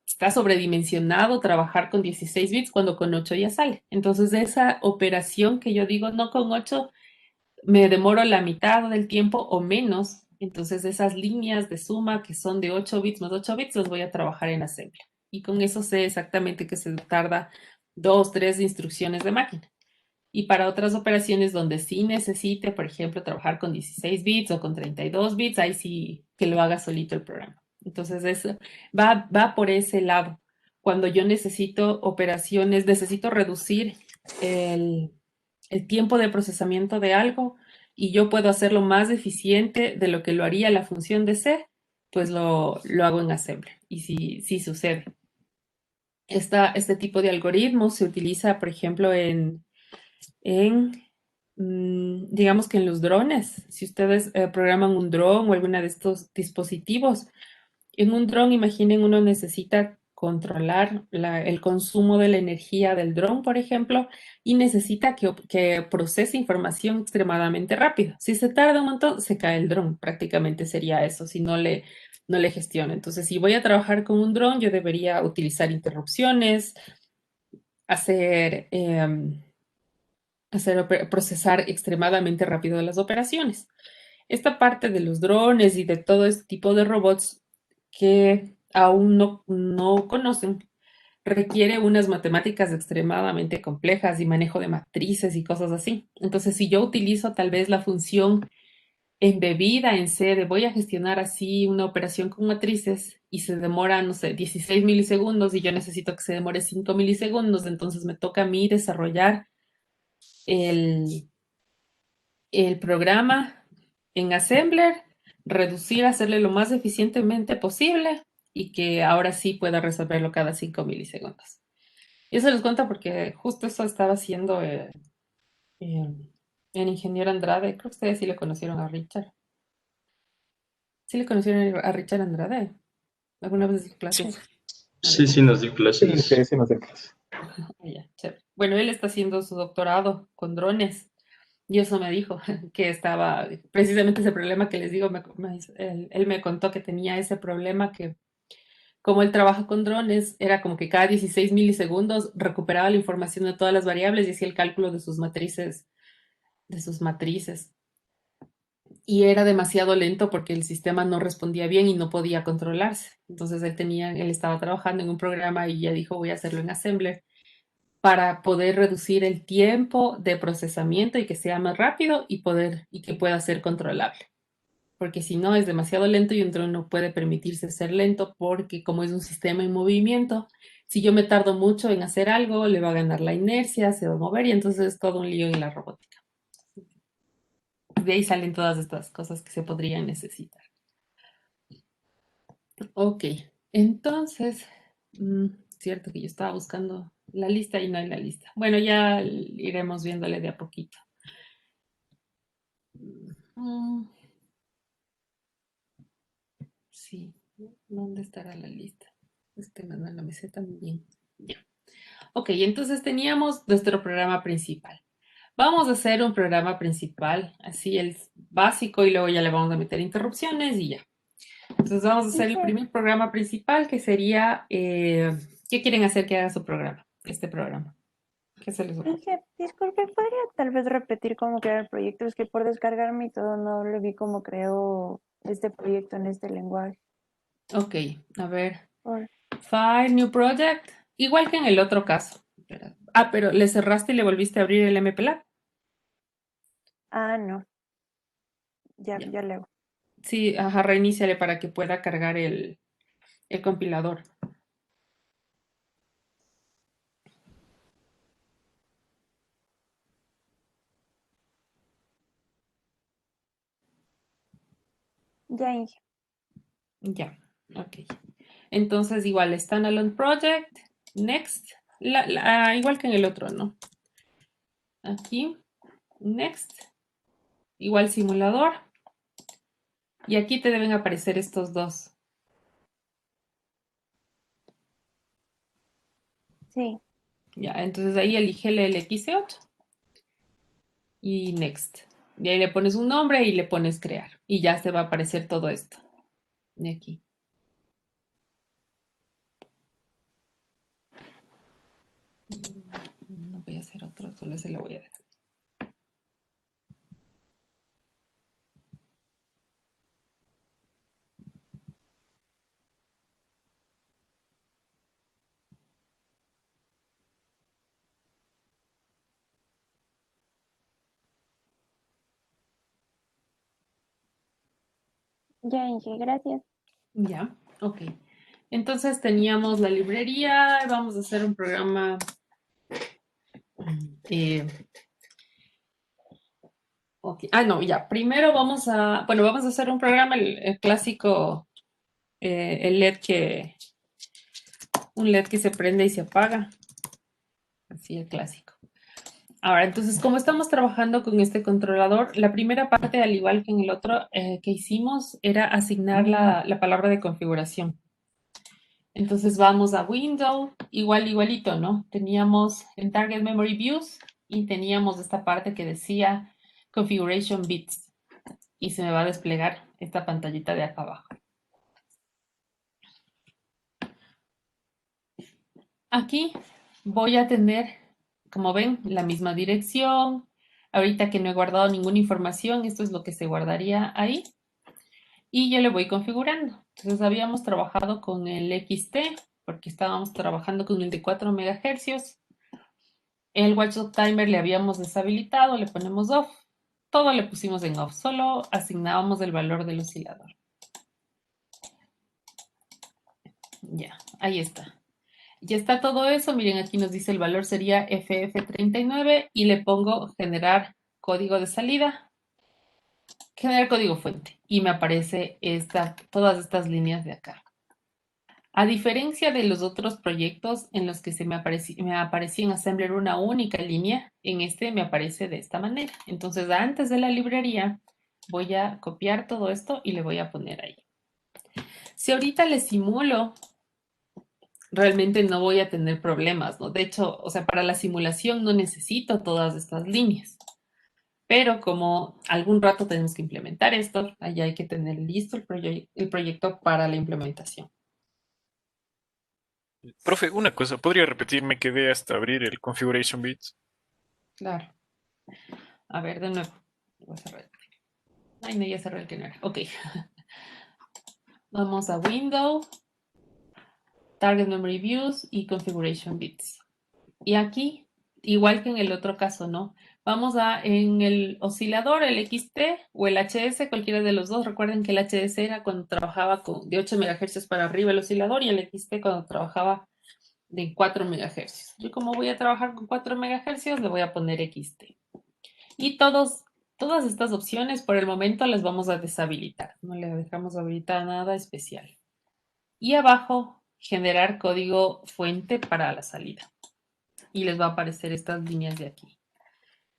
está sobredimensionado trabajar con 16 bits cuando con 8 ya sale. Entonces, esa operación que yo digo, no con 8, me demoro la mitad del tiempo o menos. Entonces, esas líneas de suma que son de 8 bits más 8 bits, las voy a trabajar en Assembler. Y con eso sé exactamente que se tarda 2, 3 instrucciones de máquina. Y para otras operaciones donde sí necesite, por ejemplo, trabajar con 16 bits o con 32 bits, ahí sí que lo haga solito el programa. Entonces, eso va por ese lado. Cuando yo necesito operaciones, necesito reducir el, el tiempo de procesamiento de algo y yo puedo hacerlo más eficiente de lo que lo haría la función de C, pues lo hago en Assembler. Y sí sucede. Este tipo de algoritmos se utiliza, por ejemplo, digamos que en los drones. Si ustedes programan un dron o alguna de estos dispositivos, en un dron, imaginen, uno necesita controlar el consumo de la energía del dron, por ejemplo, y necesita que procese información extremadamente rápido. Si se tarda un montón, se cae el dron. Prácticamente sería eso, si no le gestiona. Entonces, si voy a trabajar con un dron, yo debería utilizar interrupciones, hacer, procesar extremadamente rápido las operaciones. Esta parte de los drones y de todo este tipo de robots que aún no conocen requiere unas matemáticas extremadamente complejas y manejo de matrices y cosas así. Entonces, si yo utilizo tal vez la función embebida en C de voy a gestionar así una operación con matrices y se demora, no sé, 16 milisegundos y yo necesito que se demore 5 milisegundos, entonces me toca a mí desarrollar el, el programa en Assembler, reducir, hacerle lo más eficientemente posible y que ahora sí pueda resolverlo cada 5 milisegundos. Y eso les cuento porque justo eso estaba haciendo el ingeniero Andrade. Creo que ustedes sí le conocieron a Richard. Sí le conocieron a Richard Andrade. ¿Alguna vez dio Sí. clases? Sí, sí, nos dio Sí, clases. sí, nos dio clase. Ah, ya, chévere. Bueno, él está haciendo su doctorado con drones. Y eso me dijo, que estaba precisamente ese problema que les digo, él me contó que tenía ese problema que como él trabaja con drones, era como que cada 16 milisegundos recuperaba la información de todas las variables y hacía el cálculo de sus matrices. Y era demasiado lento porque el sistema no respondía bien y no podía controlarse. Entonces él estaba trabajando en un programa y ya dijo, voy a hacerlo en Assembler para poder reducir el tiempo de procesamiento y que sea más rápido y que pueda ser controlable. Porque si no es demasiado lento y un dron no puede permitirse ser lento porque como es un sistema en movimiento, si yo me tardo mucho en hacer algo, le va a ganar la inercia, se va a mover y entonces es todo un lío en la robótica. De ahí salen todas estas cosas que se podrían necesitar. Ok, entonces, cierto que yo estaba buscando la lista y no hay la lista. Bueno, ya iremos viéndole de a poquito. Mm, sí, ¿dónde estará la lista? Este Manuel no me sé también. Ya. Ok, entonces teníamos nuestro programa principal. Vamos a hacer un programa principal, así el básico, y luego ya le vamos a meter interrupciones y ya. Entonces vamos a hacer el primer programa principal, que sería, ¿qué quieren hacer que haga su programa? Este programa. ¿Qué se les ocurre? Dije, disculpe, ¿podría tal vez repetir cómo crear el proyecto? Es que por descargarme y todo no le vi cómo creó este proyecto en este lenguaje. Ok, a ver. Por- File, New Project. Igual que en el otro caso. Pero le cerraste y le volviste a abrir el MPLAB. no, ya, Ya. ya le hago. Sí, ajá, reiníciale para que pueda cargar el compilador. Ya, Inge. Ya, ok. Entonces, igual, Standalone Project, Next, igual que en el otro, ¿no? Aquí, Next, igual simulador. Y aquí te deben aparecer estos dos. Sí, Ya, entonces ahí elígele el X8 y Next. Y ahí le pones un nombre y le pones crear. Y ya se va a aparecer todo esto. De aquí. No voy a hacer otro, solo se lo voy a dejar. ya, Inge, gracias. Ya, ok. Entonces teníamos la librería, vamos a hacer un programa. eh, ok. No, ya. Primero vamos a hacer un programa, el clásico, el LED que un LED que se prende y se apaga. Así el clásico. Ahora, entonces, como estamos trabajando con este controlador, la primera parte, al igual que en el otro que hicimos, era asignar la palabra de configuración. Entonces vamos a Window, igualito, ¿no? Teníamos en Target Memory Views y teníamos esta parte que decía Configuration Bits. Y se me va a desplegar esta pantallita de acá abajo. Aquí voy a tener, como ven, la misma dirección. Ahorita que no he guardado ninguna información, esto es lo que se guardaría ahí. Y yo le voy configurando. Entonces habíamos trabajado con el XT, porque estábamos trabajando con el de 4 MHz. El Watchdog Timer le habíamos deshabilitado, le ponemos off. Todo le pusimos en off, solo asignábamos el valor del oscilador. Ya, ahí está. Ya está todo eso. Miren, aquí nos dice el valor sería FF39 y le pongo generar código de salida, generar código fuente y me aparece todas estas líneas de acá. A diferencia de los otros proyectos en los que me aparecía en Assembler una única línea, en este me aparece de esta manera. Entonces, antes de la librería, voy a copiar todo esto y le voy a poner ahí. Si ahorita le simulo, realmente no voy a tener problemas, ¿no? De hecho, o sea, para la simulación no necesito todas estas líneas. Pero como algún rato tenemos que implementar esto, allá hay que tener listo el proyecto para la implementación. Profe, una cosa, ¿podría repetirme que quedé hasta abrir el configuration bits? Claro. A ver, de nuevo. Voy a cerrar. Ay, no, ya cerré el que no era. Ok. Vamos a Window, Target Memory Views y Configuration Bits. Y aquí, igual que en el otro caso, ¿no? Vamos en el oscilador, el XT o el HS, cualquiera de los dos. Recuerden que el HS era cuando trabajaba de 8 MHz para arriba el oscilador y el XT cuando trabajaba de 4 MHz. Yo como voy a trabajar con 4 MHz, le voy a poner XT. Y todas estas opciones por el momento las vamos a deshabilitar. No le dejamos habilitar nada especial. Y abajo, generar código fuente para la salida. Y les va a aparecer estas líneas de aquí.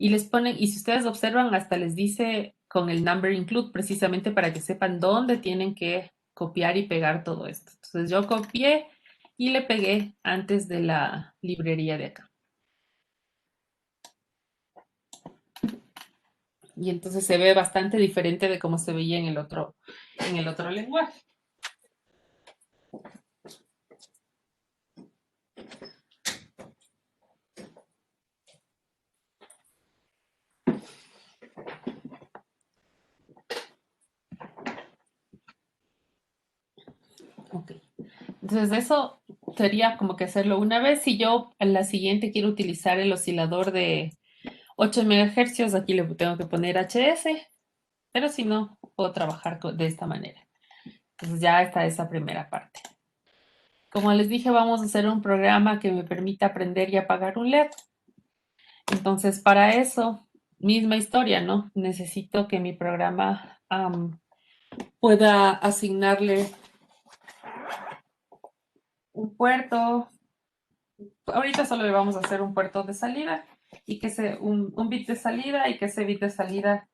Y les ponen, y si ustedes observan, hasta les dice con el number include, precisamente para que sepan dónde tienen que copiar y pegar todo esto. Entonces yo copié y le pegué antes de la librería de acá. Y entonces se ve bastante diferente de cómo se veía en el otro lenguaje. Ok. Entonces eso sería como que hacerlo una vez. Si yo en la siguiente quiero utilizar el oscilador de 8 MHz, aquí le tengo que poner HS, pero si no, puedo trabajar de esta manera. Entonces ya está esa primera parte. Como les dije, vamos a hacer un programa que me permita aprender y apagar un LED. Entonces, para eso, misma historia, ¿no? Necesito que mi programa pueda asignarle un puerto. Ahorita solo le vamos a hacer un puerto de salida y que un bit de salida y que ese bit de salida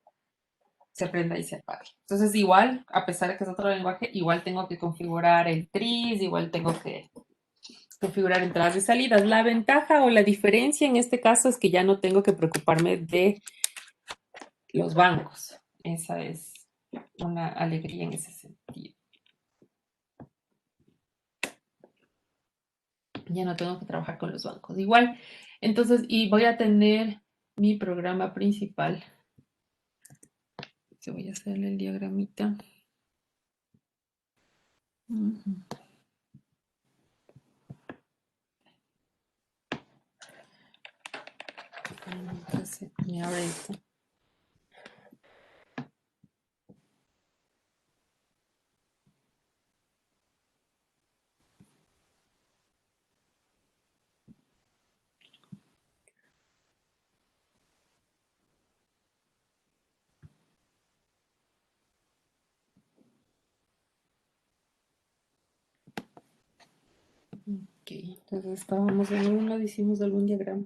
se prenda y se apague. Entonces, igual, a pesar de que es otro lenguaje, igual tengo que configurar el tris, igual tengo que configurar entradas y salidas. La ventaja o la diferencia en este caso es que ya no tengo que preocuparme de los bancos. Esa es una alegría en ese sentido. Ya no tengo que trabajar con los bancos. Igual, entonces, y voy a tener mi programa principal. Yo voy a hacerle el diagramita. Entonces, me abre esto. Ok, entonces estábamos en un lado, hicimos algún diagrama.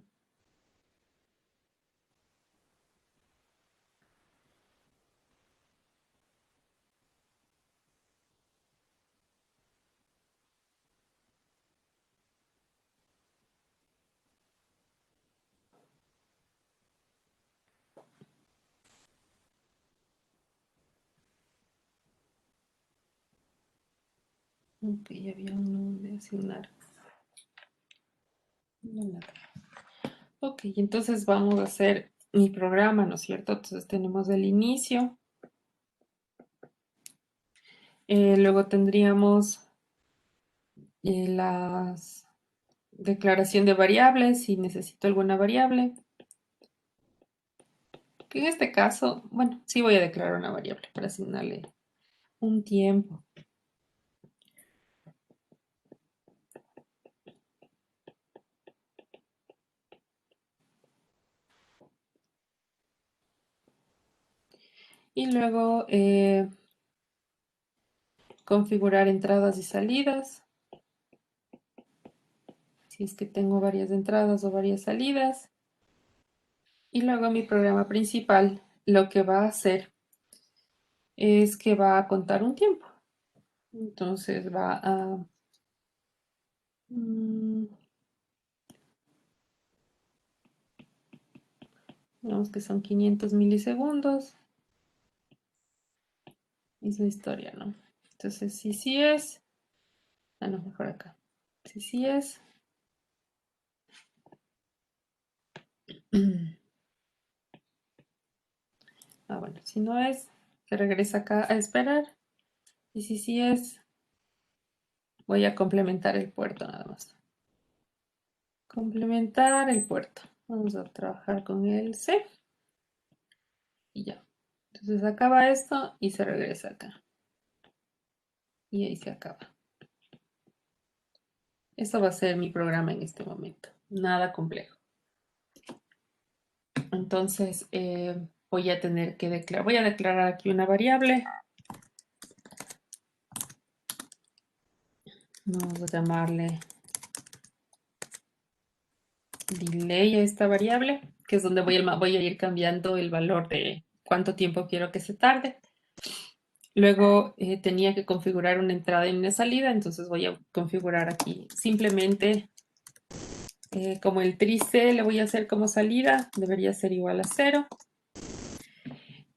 Ok, había uno de asignar. No, nada. Ok, entonces vamos a hacer mi programa, ¿no es cierto? Entonces tenemos el inicio. Luego tendríamos la declaración de variables, si necesito alguna variable. Que en este caso, bueno, sí voy a declarar una variable para asignarle un tiempo. Y luego configurar entradas y salidas. Si es que tengo varias entradas o varias salidas. Y luego mi programa principal lo que va a hacer es que va a contar un tiempo. Entonces va a... digamos que son 500 milisegundos. Es la historia, ¿no? Entonces, si sí es... Ah, no, mejor acá. Si sí es... Ah, bueno, si no es, se regresa acá a esperar. Y si sí es, voy a complementar el puerto nada más. Complementar el puerto. Vamos a trabajar con el C. Y ya. Entonces acaba esto y se regresa acá. Y ahí se acaba. Eso va a ser mi programa en este momento. Nada complejo. Entonces voy a tener que declarar. Voy a declarar aquí una variable. Vamos a llamarle delay a esta variable, que es donde voy a ir cambiando el valor de cuánto tiempo quiero que se tarde. Luego tenía que configurar una entrada y una salida, entonces voy a configurar aquí simplemente como el triste le voy a hacer como salida, debería ser igual a 0.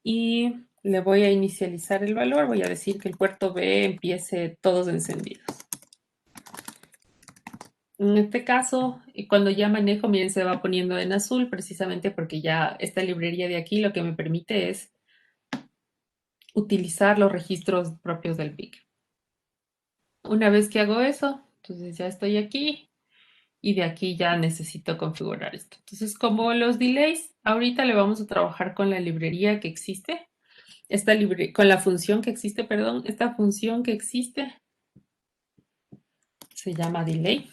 Y le voy a inicializar el valor, voy a decir que el puerto B empiece todos encendidos. En este caso, cuando ya manejo, miren, se va poniendo en azul precisamente porque ya esta librería de aquí lo que me permite es utilizar los registros propios del PIC. Una vez que hago eso, entonces ya estoy aquí y de aquí ya necesito configurar esto. Entonces, como los delays, ahorita le vamos a trabajar con la librería que existe, con la función que existe, perdón, esta función que existe se llama delay.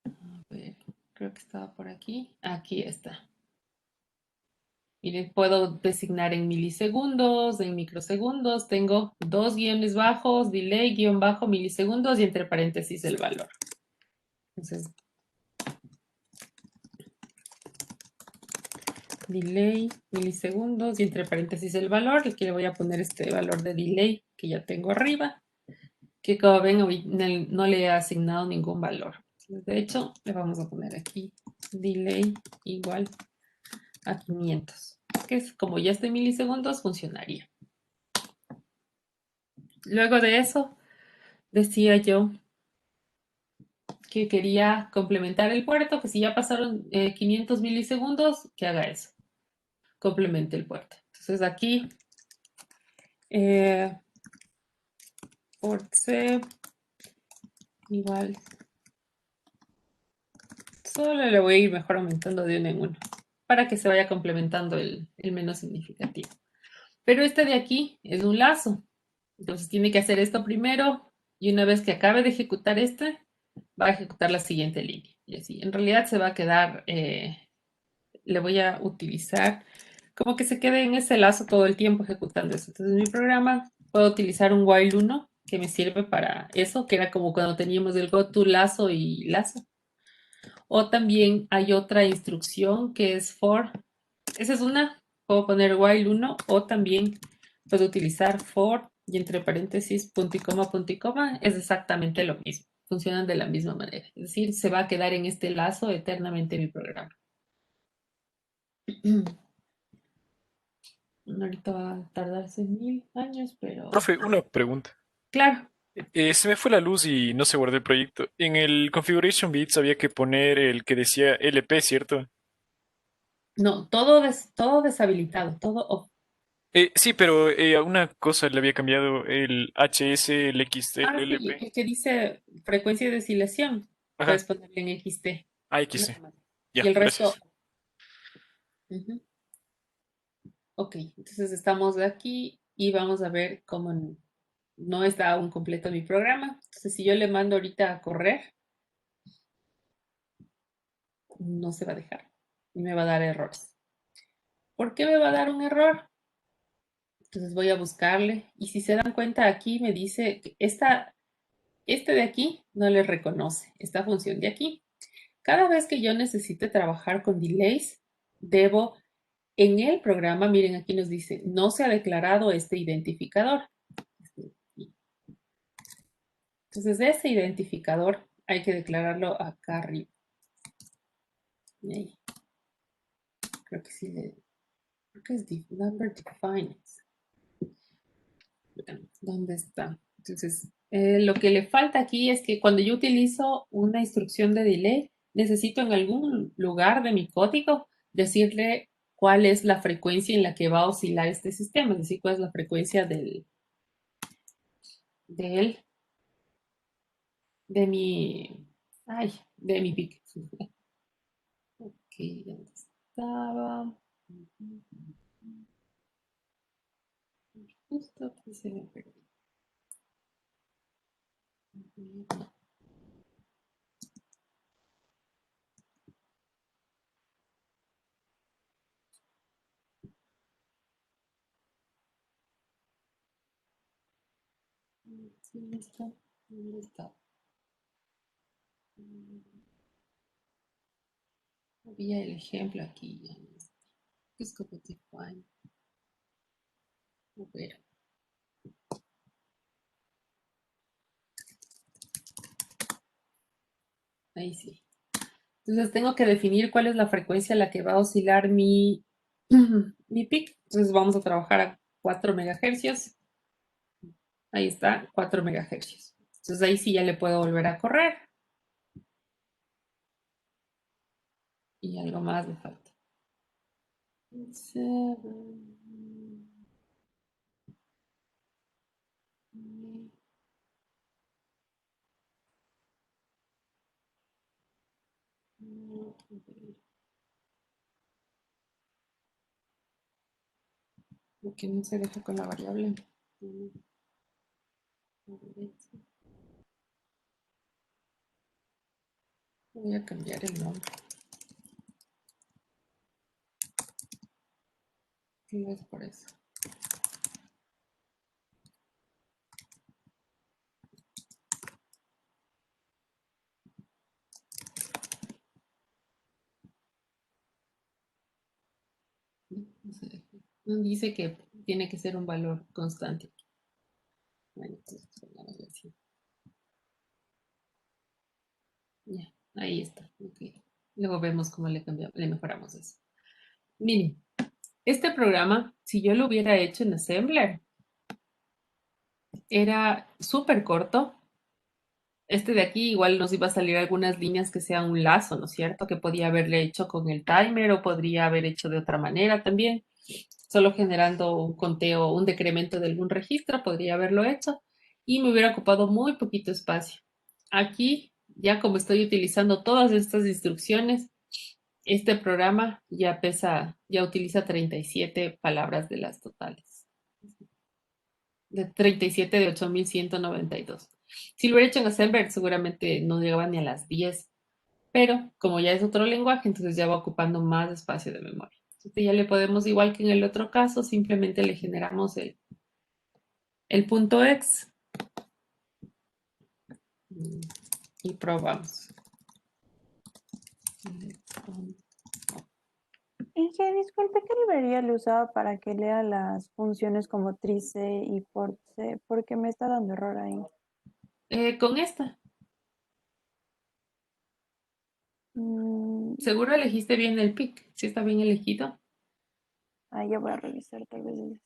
A ver, creo que estaba por aquí. Aquí está. Miren, puedo designar en milisegundos, en microsegundos. Tengo dos guiones bajos, delay, guión bajo, milisegundos y entre paréntesis el valor. Entonces, delay, milisegundos y entre paréntesis el valor. Aquí le voy a poner este valor de delay que ya tengo arriba, que como ven no le he asignado ningún valor. Entonces, de hecho, le vamos a poner aquí delay igual a 500, que es como ya está en milisegundos, funcionaría. Luego de eso, decía yo que quería complementar el puerto, que si ya pasaron 500 milisegundos, que haga eso, complemente el puerto. Entonces aquí, port C igual, solo le voy a ir mejor aumentando de uno en uno, para que se vaya complementando el menos significativo. Pero este de aquí es un lazo, entonces tiene que hacer esto primero, y una vez que acabe de ejecutar este, va a ejecutar la siguiente línea. Y así, en realidad se va a quedar, le voy a utilizar como que se quede en ese lazo todo el tiempo ejecutando eso. Entonces, en mi programa puedo utilizar un while 1 que me sirve para eso, que era como cuando teníamos el goto, lazo y lazo. O también hay otra instrucción que es for. Esa es una, puedo poner while 1 o también puedo utilizar for y entre paréntesis punto y coma, es exactamente lo mismo. Funcionan de la misma manera. Es decir, se va a quedar en este lazo eternamente mi programa. Ahorita va a tardarse 1000 años, pero Profe, una pregunta. claro, Se me fue la luz y no se guardó el proyecto. En el configuration bits había que poner el que decía LP, ¿cierto? no, todo deshabilitado, todo off. Sí, pero a una cosa le había cambiado el HS, el XT, Ah, el sí, LP. el que dice frecuencia de oscilación, Ajá, puedes ponerle en XT, AXT. nada más. Y Ya, el resto, gracias. ujú. Ok, entonces estamos de aquí y vamos a ver cómo no está aún completo mi programa. Entonces, si yo le mando ahorita a correr, no se va a dejar y me va a dar errores. ¿Por qué me va a dar un error? Entonces voy a buscarle y si se dan cuenta aquí me dice que este de aquí no le reconoce esta función de aquí. Cada vez que yo necesite trabajar con delays, debo en el programa, miren aquí nos dice, no se ha declarado este identificador. Entonces, ese identificador hay que declararlo acá arriba. Ahí. Creo que sí creo que es number defined. ¿Dónde está? Entonces, lo que le falta aquí es que cuando yo utilizo una instrucción de delay, necesito en algún lugar de mi código decirle cuál es la frecuencia en la que va a oscilar este sistema, es decir, cuál es la frecuencia del, de mi, ay, de mi pic. Ok, ¿dónde estaba? Justo aquí se me perdió. ¿Dónde está? ¿Dónde está? Había el ejemplo aquí. Ya no está. Es como define. A ver, ahí sí. Entonces tengo que definir cuál es la frecuencia a la que va a oscilar mi pic. Entonces vamos a trabajar a 4 megahercios. Ahí está, 4 megahercios. Entonces ahí sí ya le puedo volver a correr. Y algo más me falta. Porque no se deja con la variable. Voy a cambiar el nombre. No es por eso. No se deja. No dice que tiene que ser un valor constante. Bueno, entonces pongámoslo así. Ya, ahí está. Okay. Luego vemos cómo le cambiamos, le mejoramos eso. Miren, este programa, si yo lo hubiera hecho en Assembler, era súper corto. Este de aquí igual nos iba a salir algunas líneas que sean un lazo, ¿no es cierto? Que podía haberle hecho con el timer o podría haber hecho de otra manera también. Solo generando un conteo, un decremento de algún registro, podría haberlo hecho y me hubiera ocupado muy poquito espacio. Aquí, ya como estoy utilizando todas estas instrucciones, este programa ya utiliza 37 palabras de las totales. De 37 de 8192. Si lo hubiera hecho en Assembler, seguramente no llegaba ni a las 10, pero como ya es otro lenguaje, entonces ya va ocupando más espacio de memoria. Entonces ya le podemos, igual que en el otro caso, simplemente le generamos el punto X Y probamos. Inge, disculpe, ¿qué librería le usaba para que lea las funciones como trice y portce? Porque me está dando error ahí. Con esta, Mm, seguro elegiste bien el pick. Si está bien elegido. ya voy a revisar tal vez.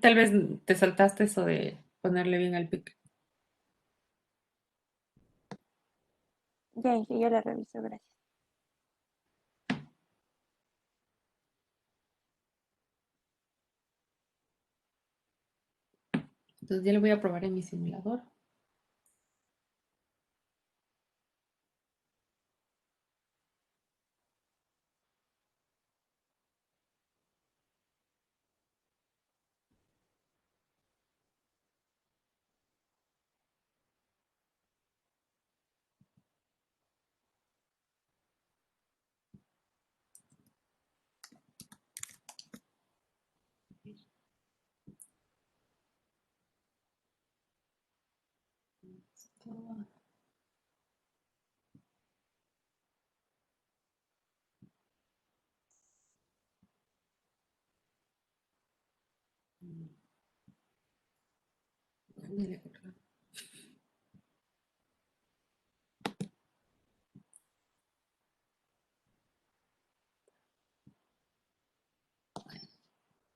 Tal vez te saltaste eso de ponerle bien al pick. Ya, Inge, ya la reviso, gracias. Entonces ya lo voy a probar en mi simulador.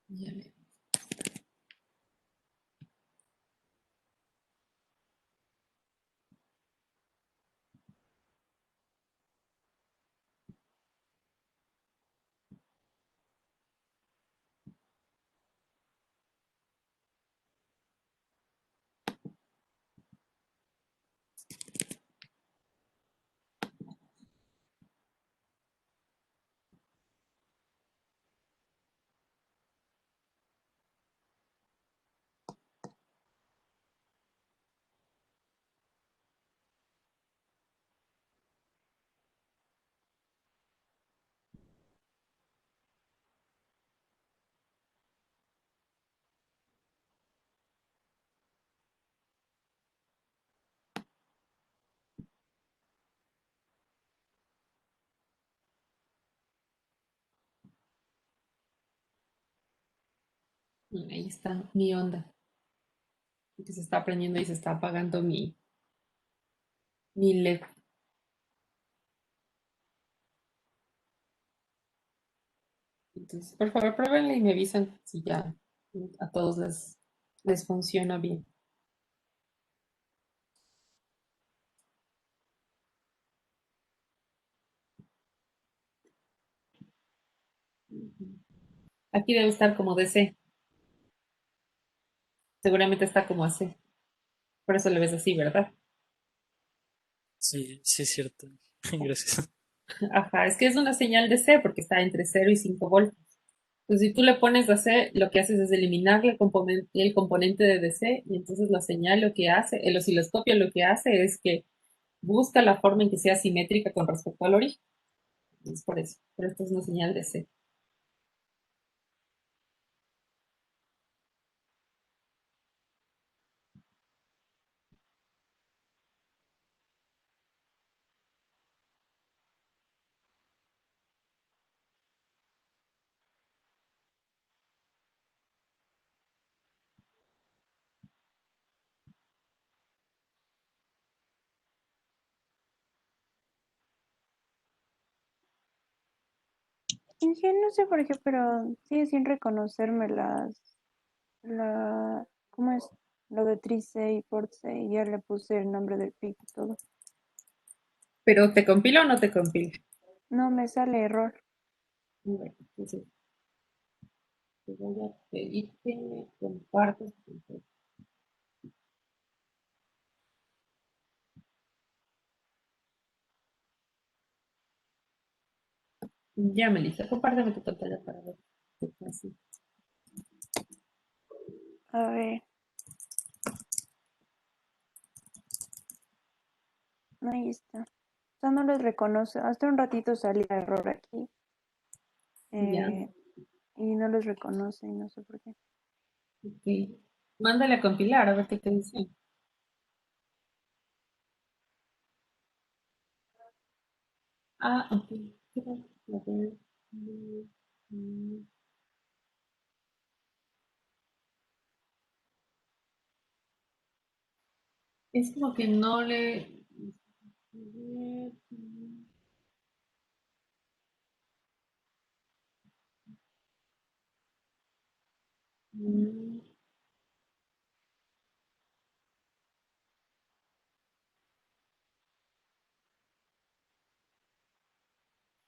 Ya le- Ahí está mi onda. Que se está prendiendo y se está apagando mi LED. Entonces, por favor, pruébenle y me avisan si ya a todos les funciona bien. Aquí debe estar como DC. Seguramente está como AC. Por eso le ves así, ¿verdad? Sí, sí es cierto. Gracias. Ajá, es que es una señal DC porque está entre 0 y 5 voltios. Entonces, si tú le pones AC, lo que haces es eliminar el componente de DC y entonces la señal lo que hace, el osciloscopio lo que hace es que busca la forma en que sea simétrica con respecto al origen. Es por eso. Pero esto es una señal DC. Inge, no sé por qué, pero sigue sin reconocerme ¿cómo es? Lo de trice y portce, y ya le puse el nombre del pic y todo. ¿Pero te compila o no te compila? No me sale error. Bueno, entonces te voy a pedir que me compartas. Ya, Melissa, compárteme tu pantalla para ver qué pasa. A ver, ahí está. O sea, no les reconoce. Hasta un ratito salía error aquí. Ya, Y no les reconoce y no sé por qué. ok. Mándale a compilar a ver qué te dice. Ah, ok. A ver. Mm, mm. Es como que no le... Mm,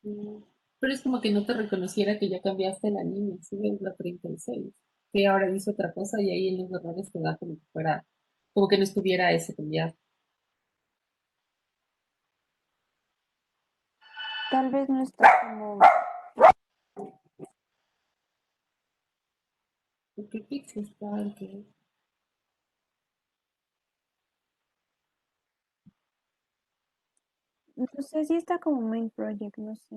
mm. Pero es como que no te reconociera que ya cambiaste la línea, si ves la 36, que ahora dice otra cosa y ahí en los errores te da como que fuera, como que no estuviera ese cambiado. Tal vez no está como... Porque Pixie está el que... No sé si está como main project, no sé.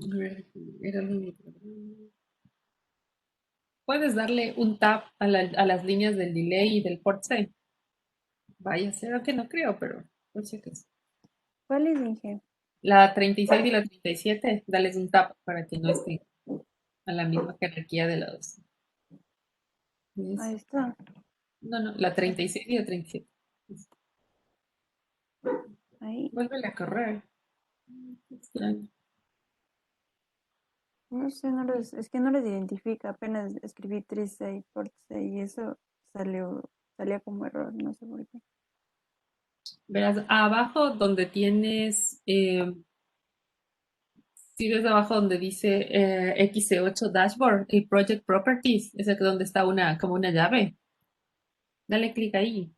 A ver, era puedes darle un tap a las líneas del delay y del port save. Vaya, será que no creo, pero por si acaso. ¿Cuál es, Inge? La 36 y la 37, dales un tap para que no esté a la misma jerarquía de los. Ahí ¿Ves? está. No, no, la 36 y la 37. Ahí. Vuélvele a correr. Qué extraño. No sé, es que no les identifica. Apenas escribí 36 por 6 y eso salía como error, no sé por qué. Verás, abajo donde tienes, si ves abajo donde dice XC8 Dashboard, el Project Properties, es el que donde está como una llave. Dale clic ahí.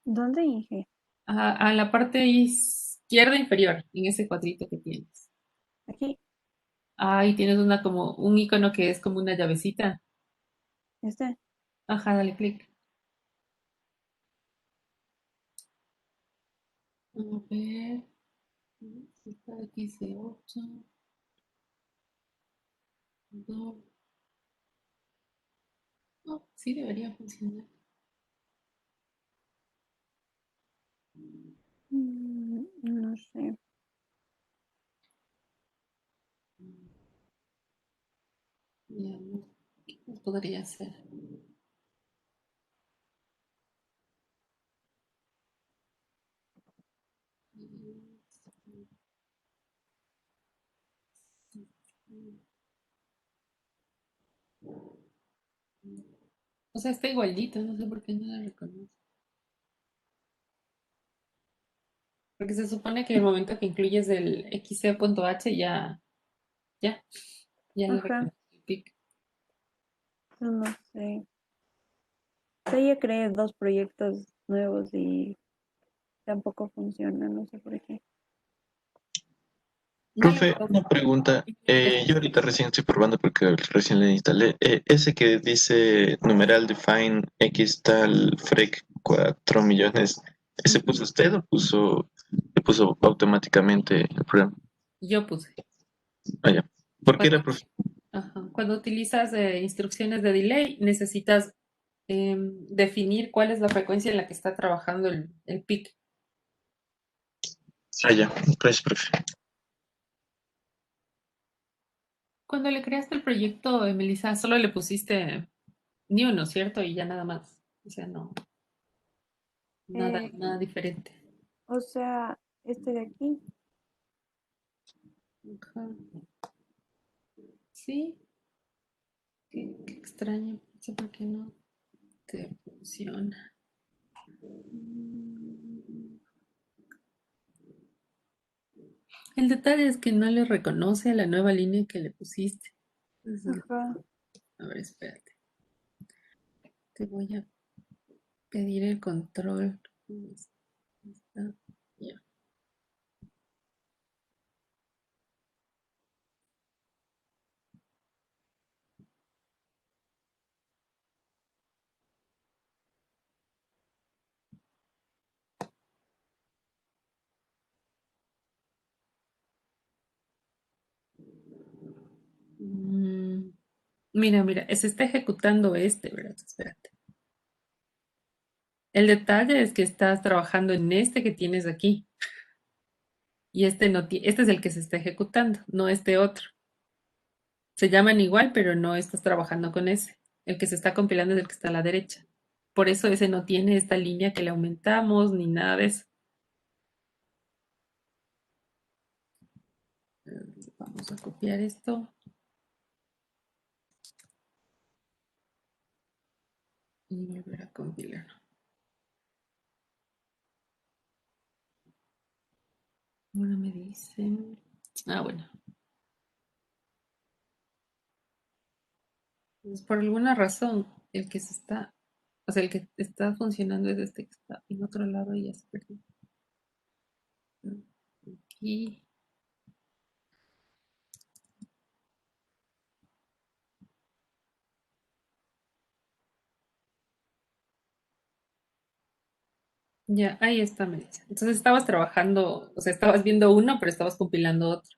¿Dónde, Inge? A la parte izquierda inferior, en ese cuadrito que tienes. Aquí, Ahí tienes como un icono que es como una llavecita. este. Ajá, dale clic. A ver, está aquí C8. No, no, sí debería funcionar. No sé. Veamos, ¿qué más podría hacer? O sea, está igualito, no sé por qué no la reconoce. Porque se supone que en el momento que incluyes el xc.h ya, ya le Ajá, reconoce el pic. no sé. Yo ya creé dos proyectos nuevos y tampoco funcionan, no sé por qué. No le Profe, una puedo pregunta. Yo ahorita recién estoy probando porque recién le instalé. Ese que dice numeral define x tal frec 4 millones, ¿ese puso usted o le puso automáticamente el programa? Yo puse. Ah, ya. ¿Por qué Cuando, era, profe? ajá, cuando utilizas instrucciones de delay, necesitas definir cuál es la frecuencia en la que está trabajando el pic. Ah, ya. Gracias, profe. Cuando le creaste el proyecto, Melissa, solo le pusiste ni uno, ¿cierto? Y ya nada más. O sea, no, nada, Eh, nada diferente. o sea, este de aquí, Ajá. Sí, qué extraño. No sé por qué no te funciona. Mm, El detalle es que no le reconoce a la nueva línea que le pusiste. ajá. A ver, espérate. Te voy a pedir el control. ¿Cómo está? Ya. Mm, Mira, se está ejecutando este, ¿verdad? Espérate. El detalle es que estás trabajando en este que tienes aquí. Y este no este es el que se está ejecutando, no este otro. Se llaman igual, pero no estás trabajando con ese. El que se está compilando es el que está a la derecha. Por eso ese no tiene esta línea que le aumentamos ni nada de eso. Vamos a copiar esto y volver a compilar. Ahora me dicen. Ah, bueno. Pues por alguna razón, el que se está, o sea, el que está funcionando es este que está en otro lado y ya se perdió. Aquí. Ya, ahí está, me dice. Entonces estabas trabajando, o sea, estabas viendo uno, pero estabas compilando otro.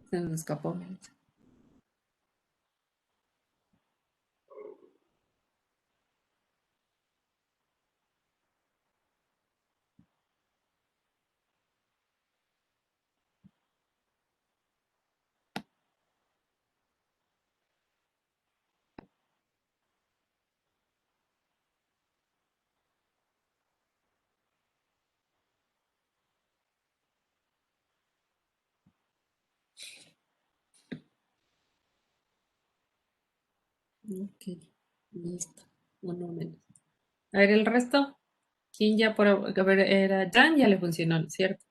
Se nos escapó, me dice. Ok, listo. Uno menos. A ver, el resto. ¿Quién ya por, a ver, era Jan, ya le funcionó, ¿no es cierto?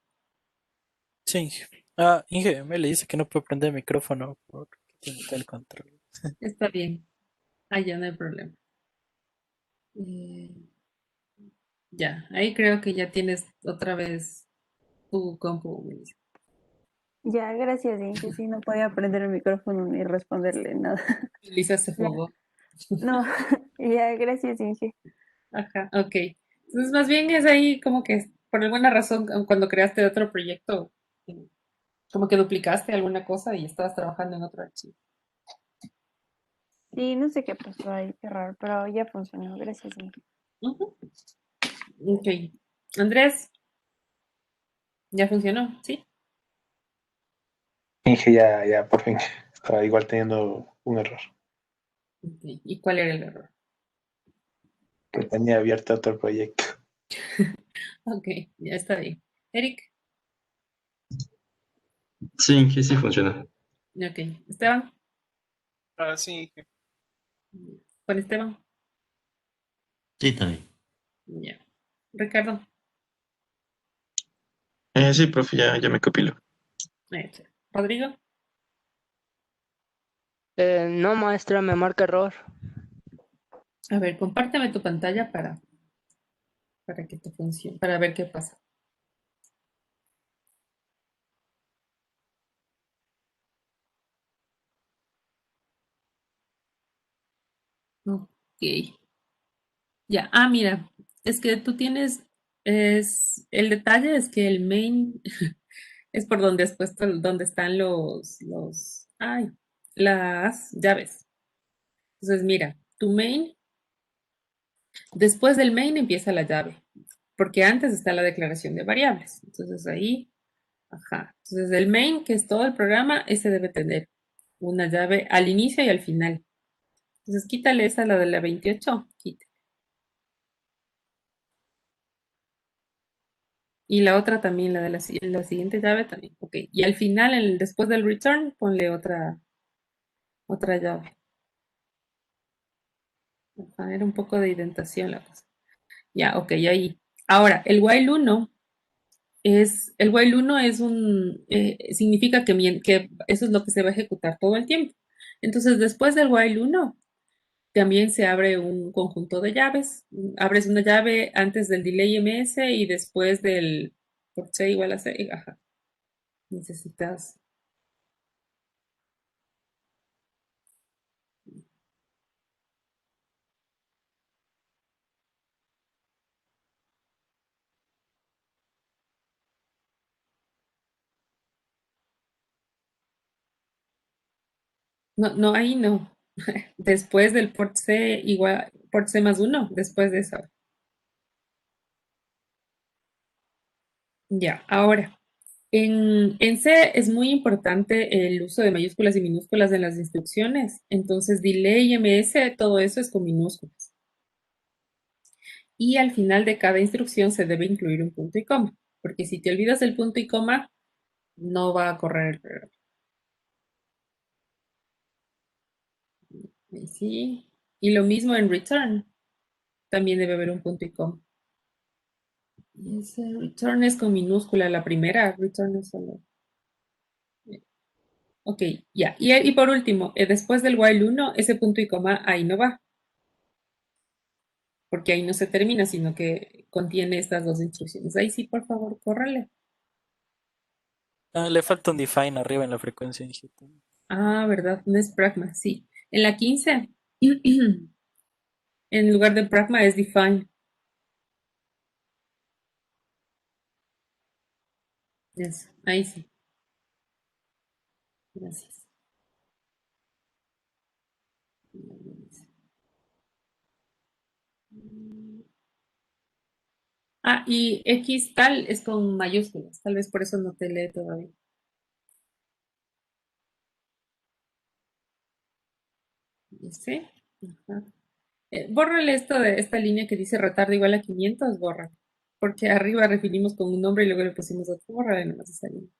Sí, Inge. Ah, Inge, me le dice que no puede prender el micrófono porque tiene el control. Está bien. Ah, ya no hay problema. Eh, ya, ahí creo que ya tienes otra vez tu compu, Melissa. Ya, gracias, Inge. Sí, no podía prender el micrófono ni responderle nada. Melissa se Ya, fugó. no, ya, gracias, Inge. Ajá, ok. Entonces, más bien es ahí como que por alguna razón, cuando creaste otro proyecto, eh, como que duplicaste alguna cosa y estabas trabajando en otro archivo. Sí, no sé qué pasó ahí, qué raro, pero ya funcionó. Gracias, Inge. Ujú. Ok. Andrés, ya funcionó, ¿sí? Inge, ya, por fin. Estaba igual teniendo un error. Ok. ¿Y cuál era el error? Que tenía abierto otro proyecto. Ok, ya está bien. Eric, Sí, que sí funciona. ok. Esteban, Ah, sí. Juan Esteban, Sí, también. ya. Ricardo, Sí, profe, ya me copilo. hecho. Rodrigo, No, maestra, me marca error. a ver, compárteme tu pantalla para que te funcione, para ver qué pasa. Ok. Ya, mira, es que tú tienes, el detalle es que el main es por donde has puesto, donde están las llaves. Entonces, mira, tu main, después del main empieza la llave, porque antes está la declaración de variables. Entonces ahí, ajá. Entonces el main, que es todo el programa, ese debe tener una llave al inicio y al final. Entonces quítale esa, la de la 28, quita. Y la otra también, la de la siguiente llave también. Ok. Y al final, después del return, ponle otra llave. Ajá, era un poco de indentación la cosa. Ya, ok, ahí. Ahora, el while 1 es significa que eso es lo que se va a ejecutar todo el tiempo. Entonces, después del while 1, también se abre un conjunto de llaves. Abres una llave antes del delay ms y después del por c igual a c. Ajá. Necesitas. No, no, ahí no. Después del port C igual, port C más uno, después de eso. Ya, ahora, en C es muy importante el uso de mayúsculas y minúsculas en las instrucciones. Entonces, delay, MS, todo eso es con minúsculas. Y al final de cada instrucción se debe incluir un punto y coma, porque si te olvidas el punto y coma, no va a correr el programa. Sí. Y lo mismo en return, también debe haber un punto y coma. Y ese return es con minúscula, la primera, return es solo. Ok, ya. Y por último, después del while 1, ese punto y coma ahí no va, porque ahí no se termina, sino que contiene estas dos instrucciones. Ahí sí, por favor, córrele. Ah, le falta un define arriba en la frecuencia digital. Ah, ¿verdad? No es pragma, sí. En la 15, en lugar de pragma es define. Eso, ahí sí. Gracias. Ah, y X tal es con mayúsculas. Tal vez por eso no te lee todavía. ¿Sí? Ajá. Bórrale esto de esta línea que dice retardo igual a 500, borra. Porque arriba refinimos con un nombre y luego le pusimos otro. Bórrale nomás esa línea.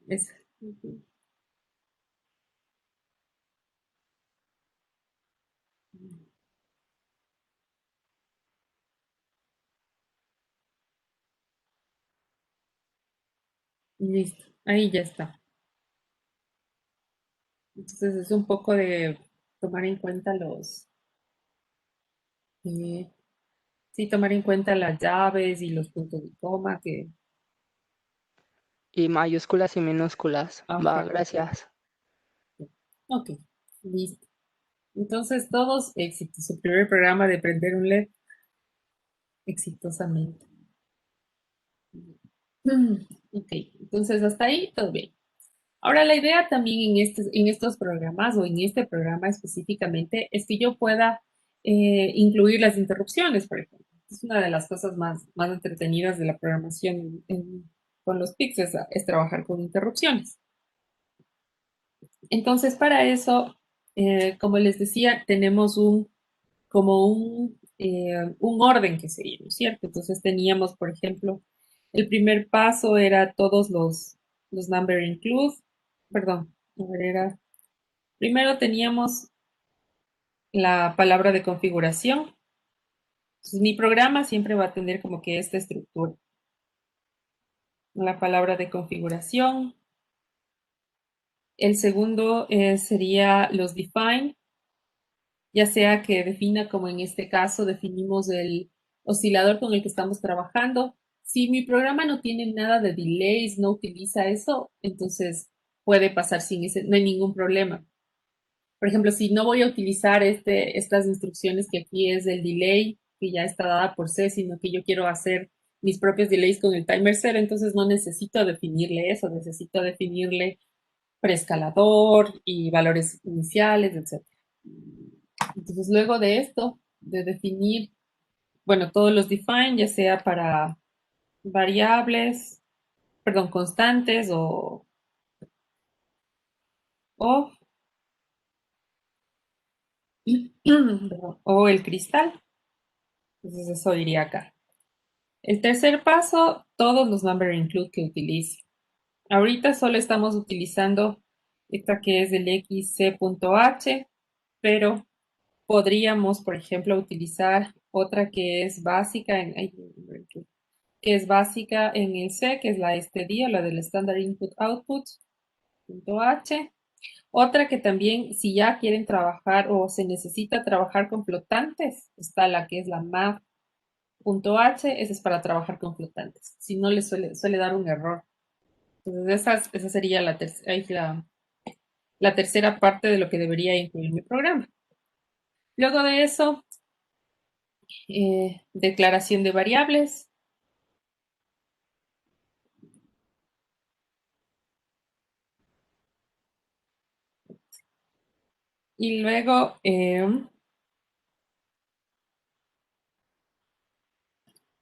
Esa. Ujú. Listo. Ahí ya está. Entonces es un poco de tomar en cuenta eh, sí, tomar en cuenta las llaves y los puntos de coma que, Y mayúsculas y minúsculas. Va, ajá, gracias. ok, listo. Entonces todos éxitos. Su primer programa de prender un LED exitosamente. Mm, ok, entonces hasta ahí todo bien. Ahora la idea también en estos programas o en este programa específicamente es que yo pueda incluir las interrupciones, por ejemplo. Es una de las cosas más entretenidas de la programación con los PICs, es trabajar con interrupciones. Entonces, para eso, como les decía, tenemos como un orden que seguir, ¿no es cierto? Entonces teníamos, por ejemplo, el primer paso era todos los number include, perdón, a ver, primero teníamos la palabra de configuración. Entonces, mi programa siempre va a tener como que esta estructura. La palabra de configuración. El segundo sería los define, ya sea que defina, como en este caso, definimos el oscilador con el que estamos trabajando. Si mi programa no tiene nada de delays, no utiliza eso, entonces puede pasar sin ese, no hay ningún problema. Por ejemplo, si no voy a utilizar estas instrucciones que aquí es el delay, que ya está dada por C, sino que yo quiero hacer mis propios delays con el timer 0, entonces no necesito definirle eso, necesito definirle preescalador y valores iniciales, etc. Entonces, luego de esto, de definir, bueno, todos los define, ya sea para variables, perdón, constantes o, o el cristal. Entonces, eso iría acá. El tercer paso, todos los number include que utilice. Ahorita solo estamos utilizando esta que es el xc.h, pero podríamos, por ejemplo, utilizar otra que es básica que es básica en el C, que es la STD o la del Standard Input Output, .h. Otra que también, si ya quieren trabajar o se necesita trabajar con flotantes, está la que es la math.h, esa es para trabajar con flotantes. Si no, les suele dar un error. Entonces, esa sería la tercera parte de lo que debería incluir mi programa. Luego de eso, declaración de variables. Y luego,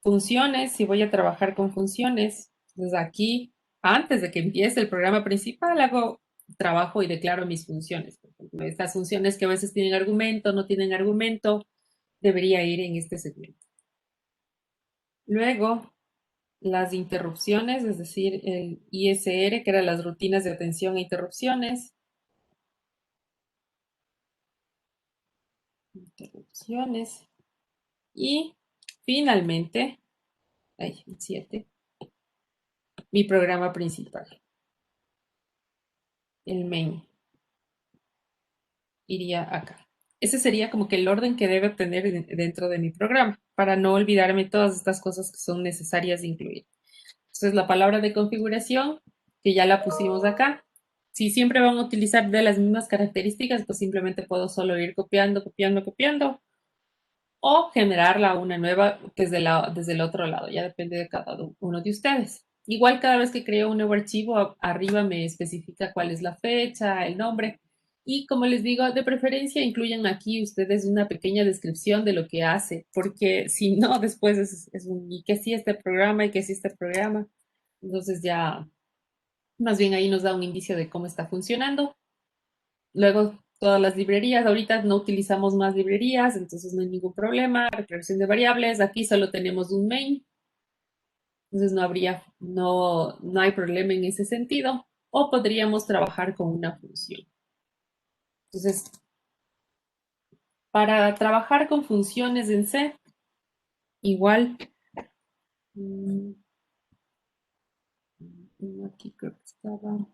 funciones, si voy a trabajar con funciones, entonces aquí, antes de que empiece el programa principal, hago trabajo y declaro mis funciones. Por ejemplo, estas funciones que a veces tienen argumento, no tienen argumento, debería ir en este segmento. Luego, las interrupciones, es decir, el ISR, que eran las rutinas de atención a interrupciones. Interrupciones. Y finalmente, ahí, 7, mi programa principal, el main, iría acá. Ese sería como que el orden que debe tener dentro de mi programa, para no olvidarme todas estas cosas que son necesarias de incluir. Entonces, la palabra de configuración, que ya la pusimos acá. Si siempre van a utilizar de las mismas características, pues simplemente puedo solo ir copiando, copiando, copiando, o generarla una nueva desde el otro lado. Ya depende de cada uno de ustedes. Igual cada vez que creo un nuevo archivo, arriba me especifica cuál es la fecha, el nombre. Y como les digo, de preferencia incluyan aquí ustedes una pequeña descripción de lo que hace, porque si no, después es un, y que sí este programa, y que sí este programa. Entonces ya, más bien ahí nos da un indicio de cómo está funcionando. Luego, todas las librerías, ahorita no utilizamos más librerías, entonces no hay ningún problema. Declaración de variables, aquí solo tenemos un main, entonces no hay problema en ese sentido. O podríamos trabajar con una función. Entonces, para trabajar con funciones en C, igual, aquí creo que estaba,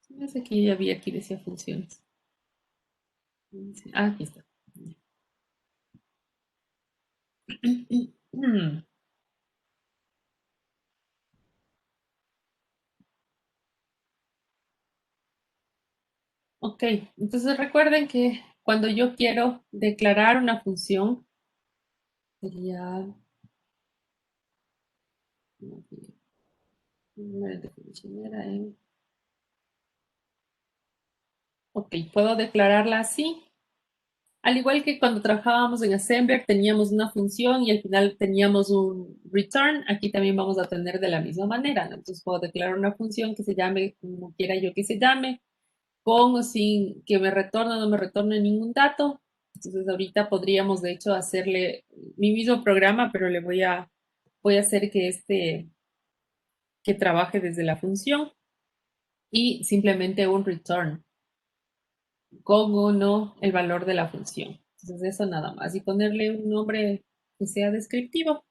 no sé que ya vi aquí decía funciones. Ah, aquí está. Ok, entonces recuerden que cuando yo quiero declarar una función, sería número de definición era en. Ok, puedo declararla así. Al igual que cuando trabajábamos en Assembler, teníamos una función y al final teníamos un return, aquí también vamos a tener de la misma manera, ¿no? Entonces puedo declarar una función que se llame como quiera yo que se llame, con o sin que me retorne o no me retorne ningún dato. Entonces ahorita podríamos de hecho hacerle mi mismo programa, pero voy a hacer que trabaje desde la función y simplemente un return con o no el valor de la función. Entonces eso nada más y ponerle un nombre que sea descriptivo.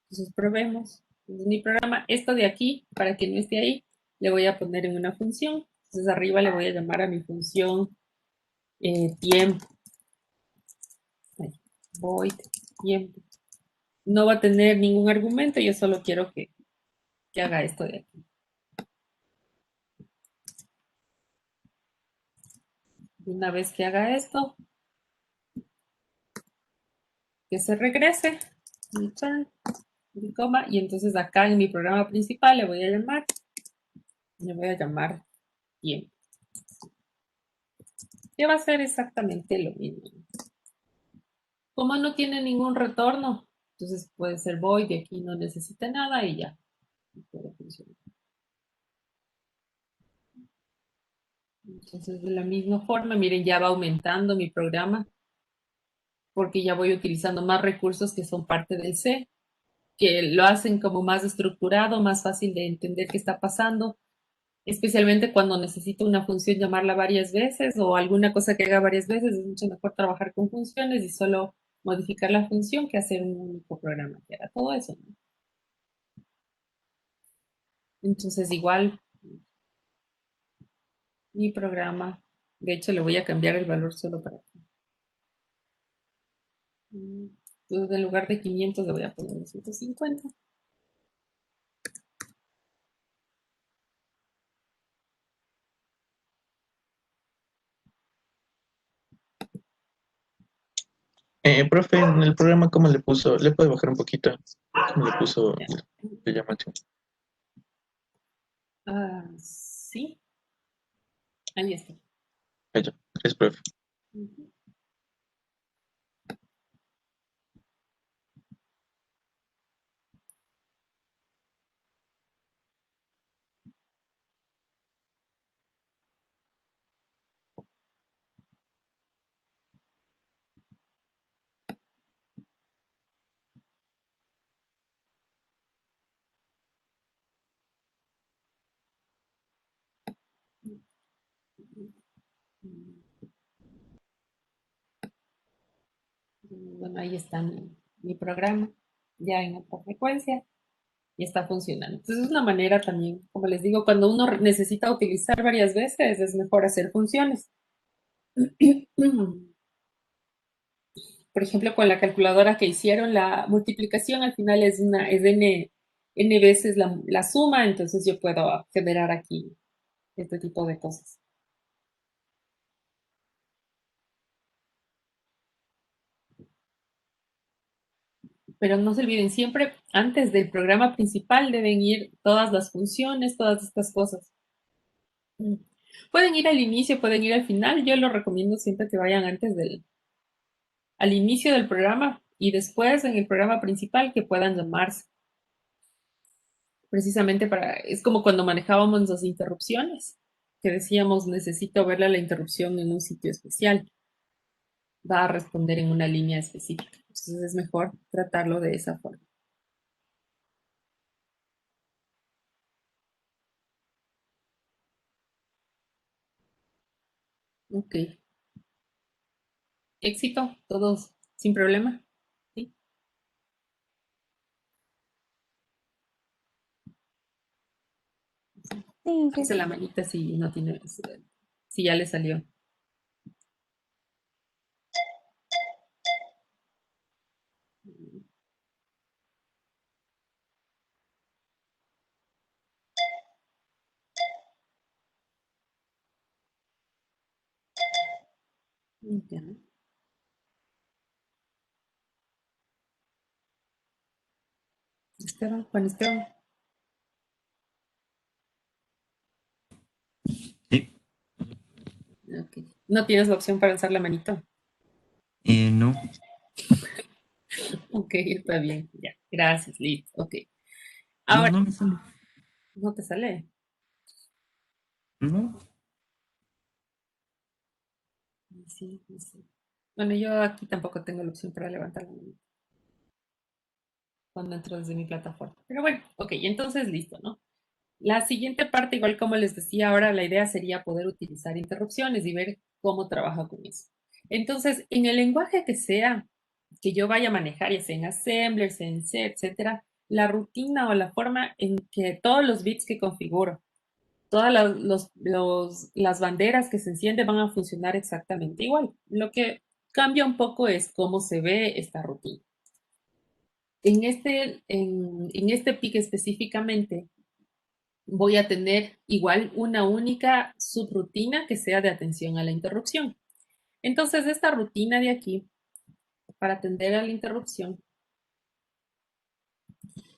Entonces probemos. Entonces, mi programa, esto de aquí, para que no esté ahí, le voy a poner en una función. Entonces arriba le voy a llamar a mi función tiempo. Void tiempo. No va a tener ningún argumento, yo solo quiero que haga esto de aquí. Una vez que haga esto, que se regrese, return, coma, y entonces acá en mi programa principal le voy a llamar tiempo. Que va a ser exactamente lo mismo. Como no tiene ningún retorno, entonces puede ser void y aquí no necesita nada y ya. Puede funcionar. Entonces, de la misma forma, miren, ya va aumentando mi programa porque ya voy utilizando más recursos que son parte del C, que lo hacen como más estructurado, más fácil de entender qué está pasando, especialmente cuando necesito una función llamarla varias veces o alguna cosa que haga varias veces, es mucho mejor trabajar con funciones y solo modificar la función que hacer un único programa que haga todo eso, ¿no? Entonces, igual, mi programa, de hecho, le voy a cambiar el valor solo para aquí. Entonces, en lugar de 500 le voy a poner 250. Profe, en el programa, ¿cómo le puso? ¿Le puede bajar un poquito? ¿Cómo le puso el llamacho? Sí, ahí está. Allá. Es profe. Ujú. Bueno, ahí está mi programa, ya en otra frecuencia, y está funcionando. Entonces es una manera también, como les digo, cuando uno necesita utilizar varias veces, es mejor hacer funciones. Por ejemplo, con la calculadora que hicieron, la multiplicación al final es n veces la suma, entonces yo puedo generar aquí este tipo de cosas. Pero no se olviden, siempre antes del programa principal deben ir todas las funciones, todas estas cosas. Mm. Pueden ir al inicio, pueden ir al final. Yo lo recomiendo siempre que vayan al inicio del programa y después en el programa principal que puedan llamarse. Precisamente es como cuando manejábamos las interrupciones, que decíamos necesito verle la interrupción en un sitio especial. Va a responder en una línea específica. Entonces es mejor tratarlo de esa forma. Ok. Éxito, todos sin problema. ¿Sí? Sí, Hace la jefe. manita si no tiene, si ya le salió. Ya. Esteban, Juan Esteban. Sí. Ok. No tienes la opción para alzar la manito. No. Ok, está bien. Ya. Gracias, listo. Ok. No, Ahora, no me sale. ¿no te sale? No. Sí, no sé. Bueno, yo aquí tampoco tengo la opción para levantar la mano cuando entro desde mi plataforma. Pero bueno, ok, entonces listo, ¿no? La siguiente parte, igual como les decía ahora, la idea sería poder utilizar interrupciones y ver cómo trabaja con eso. Entonces, en el lenguaje que sea que yo vaya a manejar, ya sea en Assembler, sea en C, etcétera, la rutina o la forma en que todos los bits que configuro, todas las banderas que se encienden van a funcionar exactamente igual. Lo que cambia un poco es cómo se ve esta rutina. En este PIC específicamente, voy a tener igual una única subrutina que sea de atención a la interrupción. Entonces, esta rutina de aquí, para atender a la interrupción,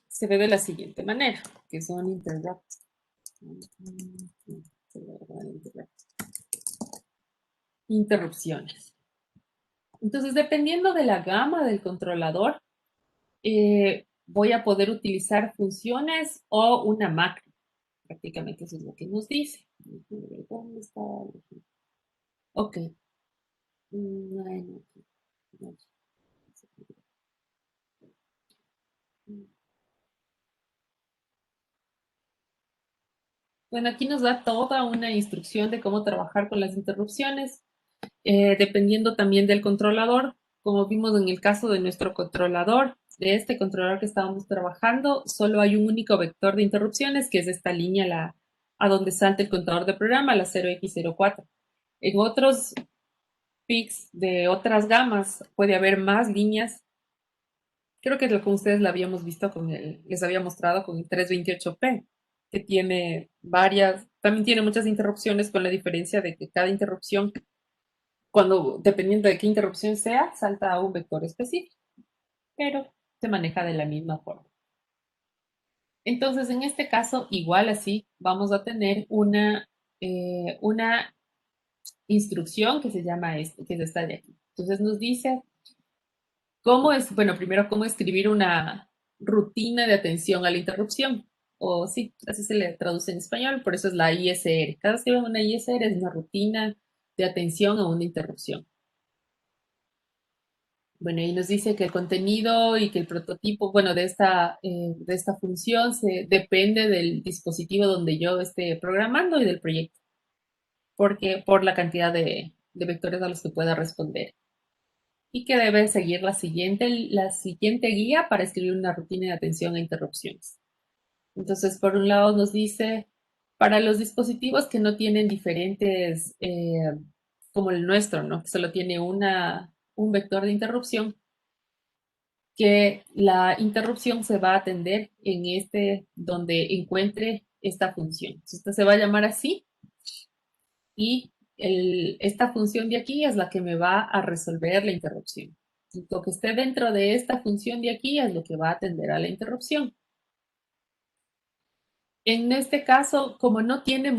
se ve de la siguiente manera, que son interrupts. Interrupciones. Entonces, dependiendo de la gama del controlador, voy a poder utilizar funciones o una macro. Prácticamente eso es lo que nos dice. ¿Dónde está? Ok. No, no. Bueno, aquí nos da toda una instrucción de cómo trabajar con las interrupciones, dependiendo también del controlador. Como vimos en el caso de nuestro controlador, de este controlador que estábamos trabajando, solo hay un único vector de interrupciones, que es esta línea a donde salta el contador de programa, la 0x04. En otros PICs de otras gamas puede haber más líneas. Creo que es lo que ustedes la habíamos visto les había mostrado con el 328p, que tiene también tiene muchas interrupciones con la diferencia de que cada interrupción, dependiendo de qué interrupción sea, salta a un vector específico, pero se maneja de la misma forma. Entonces, en este caso, igual así, vamos a tener una instrucción que se llama que es esta de aquí. Entonces nos dice bueno, primero cómo escribir una rutina de atención a la interrupción. O sí, así se le traduce en español, por eso es la ISR. Cada vez que ven una ISR es una rutina de atención a una interrupción. Bueno, y nos dice que el contenido y que el prototipo, bueno, de esta función depende del dispositivo donde yo esté programando y del proyecto, porque por la cantidad de vectores a los que pueda responder. Y que debe seguir la siguiente guía para escribir una rutina de atención a interrupciones. Entonces, por un lado nos dice, para los dispositivos que no tienen diferentes, como el nuestro, ¿no? Que solo tiene un vector de interrupción, que la interrupción se va a atender en donde encuentre esta función. Esta se va a llamar así y esta función de aquí es la que me va a resolver la interrupción. Y lo que esté dentro de esta función de aquí es lo que va a atender a la interrupción. En este caso, como no tiene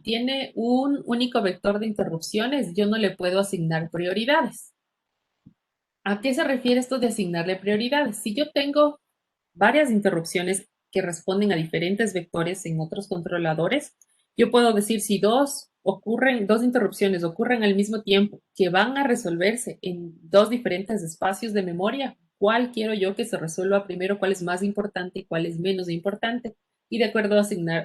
tiene un único vector de interrupciones, yo no le puedo asignar prioridades. ¿A qué se refiere esto de asignarle prioridades? Si yo tengo varias interrupciones que responden a diferentes vectores en otros controladores, yo puedo decir si dos interrupciones ocurren al mismo tiempo que van a resolverse en dos diferentes espacios de memoria, ¿cuál quiero yo que se resuelva primero? ¿Cuál es más importante y cuál es menos importante? Y de acuerdo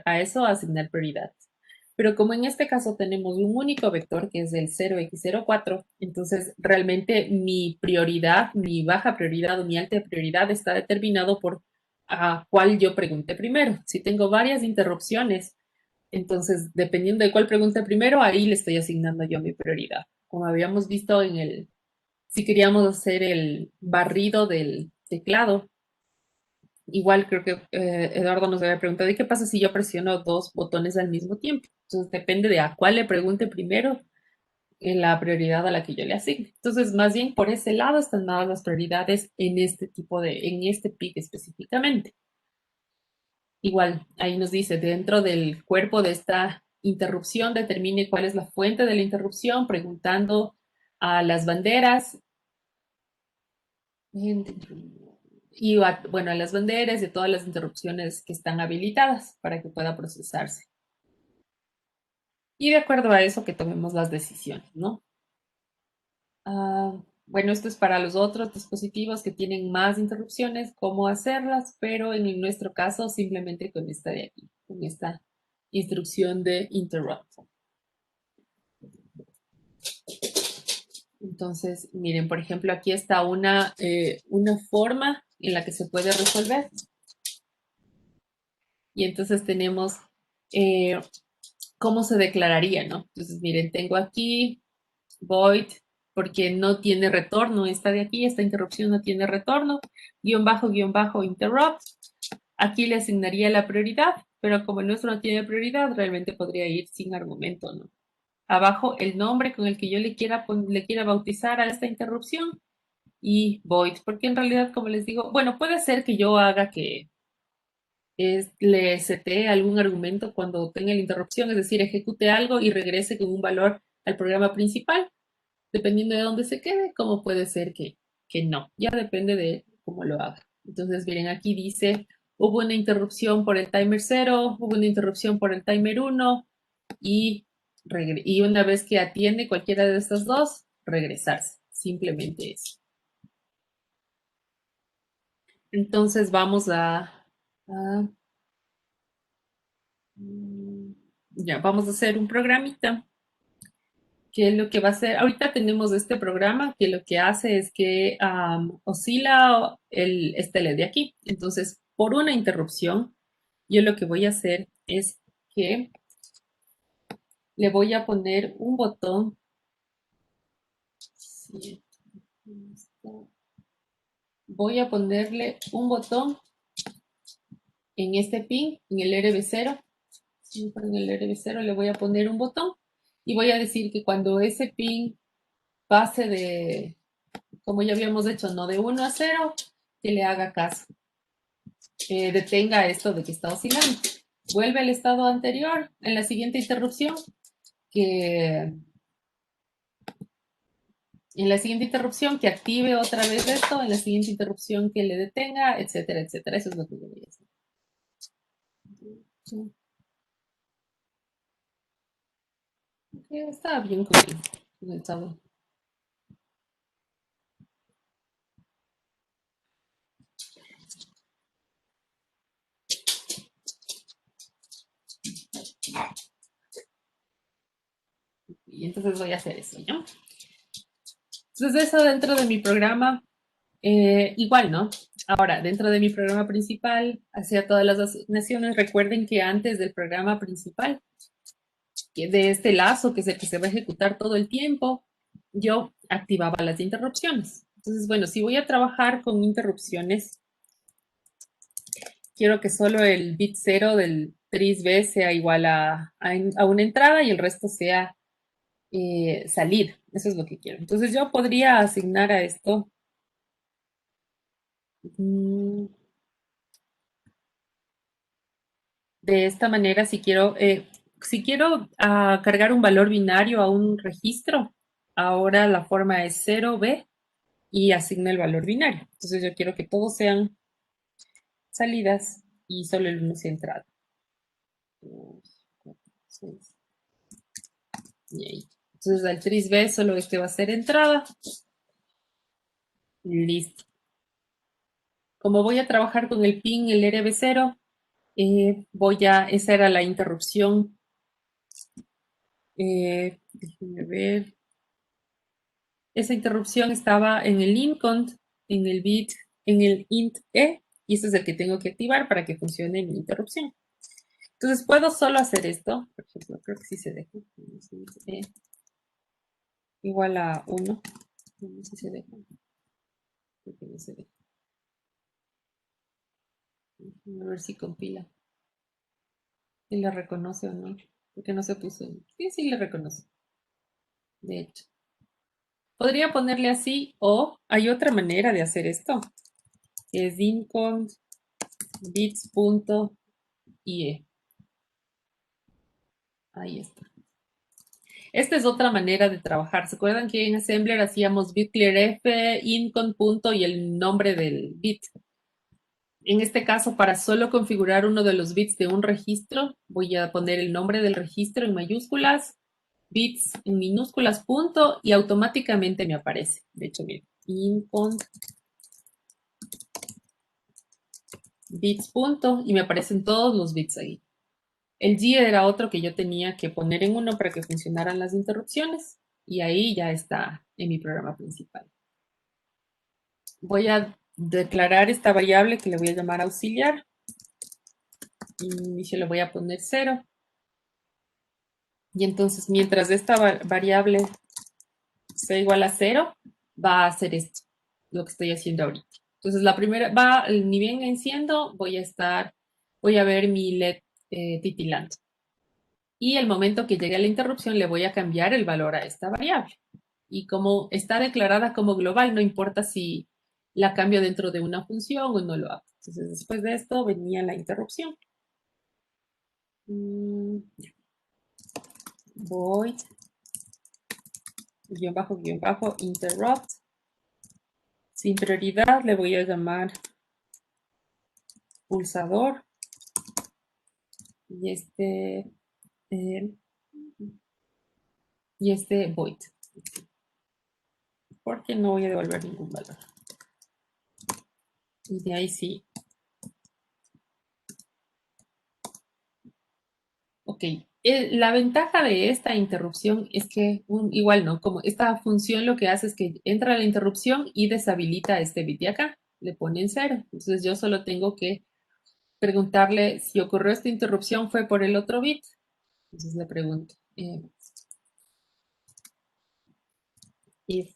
a eso, asignar prioridades. Pero como en este caso tenemos un único vector que es el 0x04, entonces realmente mi prioridad, mi baja prioridad o mi alta prioridad está determinado por a cuál yo pregunte primero. Si tengo varias interrupciones, entonces dependiendo de cuál pregunte primero, ahí le estoy asignando yo mi prioridad. Como habíamos visto si queríamos hacer el barrido del teclado, igual creo que Eduardo nos había preguntado, ¿y qué pasa si yo presiono dos botones al mismo tiempo? Entonces depende de a cuál le pregunte primero la prioridad a la que yo le asigne. Entonces, más bien por ese lado están dadas las prioridades en este PIC específicamente. Igual, ahí nos dice, dentro del cuerpo de esta interrupción, determine cuál es la fuente de la interrupción, preguntando a las banderas a las banderas de todas las interrupciones que están habilitadas para que pueda procesarse. Y de acuerdo a eso que tomemos las decisiones, ¿no? Bueno, esto es para los otros dispositivos que tienen más interrupciones, cómo hacerlas, pero en nuestro caso simplemente con esta de aquí, con esta instrucción de interrupt. Entonces, miren, por ejemplo, aquí está una forma en la que se puede resolver. Y entonces tenemos cómo se declararía, ¿no? Entonces, miren, tengo aquí void, porque no tiene retorno esta de aquí, esta interrupción no tiene retorno, guión bajo, interrupt. Aquí le asignaría la prioridad, pero como el nuestro no tiene prioridad, realmente podría ir sin argumento, ¿no? Abajo el nombre con el que yo le quiera bautizar a esta interrupción y void, porque en realidad, como les digo, bueno, puede ser que yo haga que le setee algún argumento cuando tenga la interrupción, es decir, ejecute algo y regrese con un valor al programa principal, dependiendo de dónde se quede, como puede ser que no, ya depende de cómo lo haga. Entonces, miren, aquí dice, hubo una interrupción por el timer 0, hubo una interrupción por el timer 1 y una vez que atiende cualquiera de estas dos, regresarse, simplemente eso. Entonces vamos vamos a hacer un programita que lo que va a hacer, ahorita tenemos este programa que lo que hace es que oscila este LED de aquí. Entonces, por una interrupción, yo lo que voy a hacer es que le voy a poner un botón. Voy a ponerle un botón en este pin, en el RB0. En el RB0 le voy a poner un botón y voy a decir que cuando ese pin pase de, como ya habíamos hecho, no de 1 a 0, que le haga caso. detenga esto de que está oscilando. Vuelve al estado anterior en la siguiente interrupción, que active otra vez esto, en la siguiente interrupción que le detenga, etcétera, etcétera. Eso es lo que yo voy a hacer. Está bien con el estado. Y entonces voy a hacer eso, ¿no? Entonces eso dentro de mi programa, igual, ¿no? Ahora, dentro de mi programa principal, hacia todas las asignaciones, recuerden que antes del programa principal, que de este lazo, que es el que se va a ejecutar todo el tiempo, yo activaba las interrupciones. Entonces, bueno, si voy a trabajar con interrupciones, quiero que solo el bit 0 del tris B sea igual a una entrada y el resto sea salir. Eso es lo que quiero. Entonces yo podría asignar a esto de esta manera, si quiero cargar un valor binario a un registro, ahora la forma es 0B y asigno el valor binario. Entonces yo quiero que todos sean salidas y solo el 1 sea entrada. 2, 4, 6. Y ahí. Entonces al tris B solo este va a ser entrada. Listo. Como voy a trabajar con el pin, el RB0, esa era la interrupción. Déjenme ver. Esa interrupción estaba en el incont, en el bit, en el int e, y este es el que tengo que activar para que funcione mi interrupción. Entonces puedo solo hacer esto, por ejemplo, creo que sí se deja. E igual a 1. No sé si se deja. Creo que no se deja. A ver si compila. Si la reconoce o no. Porque no se puso. Sí, sí le reconoce. De hecho. Podría ponerle así o hay otra manera de hacer esto. Que es incont bits.ie. Ahí está. Esta es otra manera de trabajar. ¿Se acuerdan que en Assembler hacíamos bitclearf, incont punto y el nombre del bit? En este caso, para solo configurar uno de los bits de un registro, voy a poner el nombre del registro en mayúsculas, bits en minúsculas, punto, y automáticamente me aparece. De hecho, miren, incont bits punto, y me aparecen todos los bits ahí. El G era otro que yo tenía que poner en 1 para que funcionaran las interrupciones, y ahí ya está en mi programa principal. Voy a declarar esta variable que le voy a llamar auxiliar, y se le voy a poner 0. Y entonces, mientras esta variable sea igual a 0, va a hacer esto, lo que estoy haciendo ahorita. Entonces, la primera ni bien enciendo, voy a ver mi LED titilando. Y el momento que llegue a la interrupción, le voy a cambiar el valor a esta variable. Y como está declarada como global, no importa si la cambio dentro de una función o no lo hago. Entonces, después de esto venía la interrupción. Void guión bajo interrupt. Sin prioridad le voy a llamar pulsador. Y void. Porque no voy a devolver ningún valor. Y de ahí sí. Ok. La ventaja de esta interrupción es que, igual no, como esta función lo que hace es que entra la interrupción y deshabilita este bit de acá. Le pone en 0. Entonces yo solo tengo que preguntarle si ocurrió esta interrupción fue por el otro bit. Entonces le pregunto. If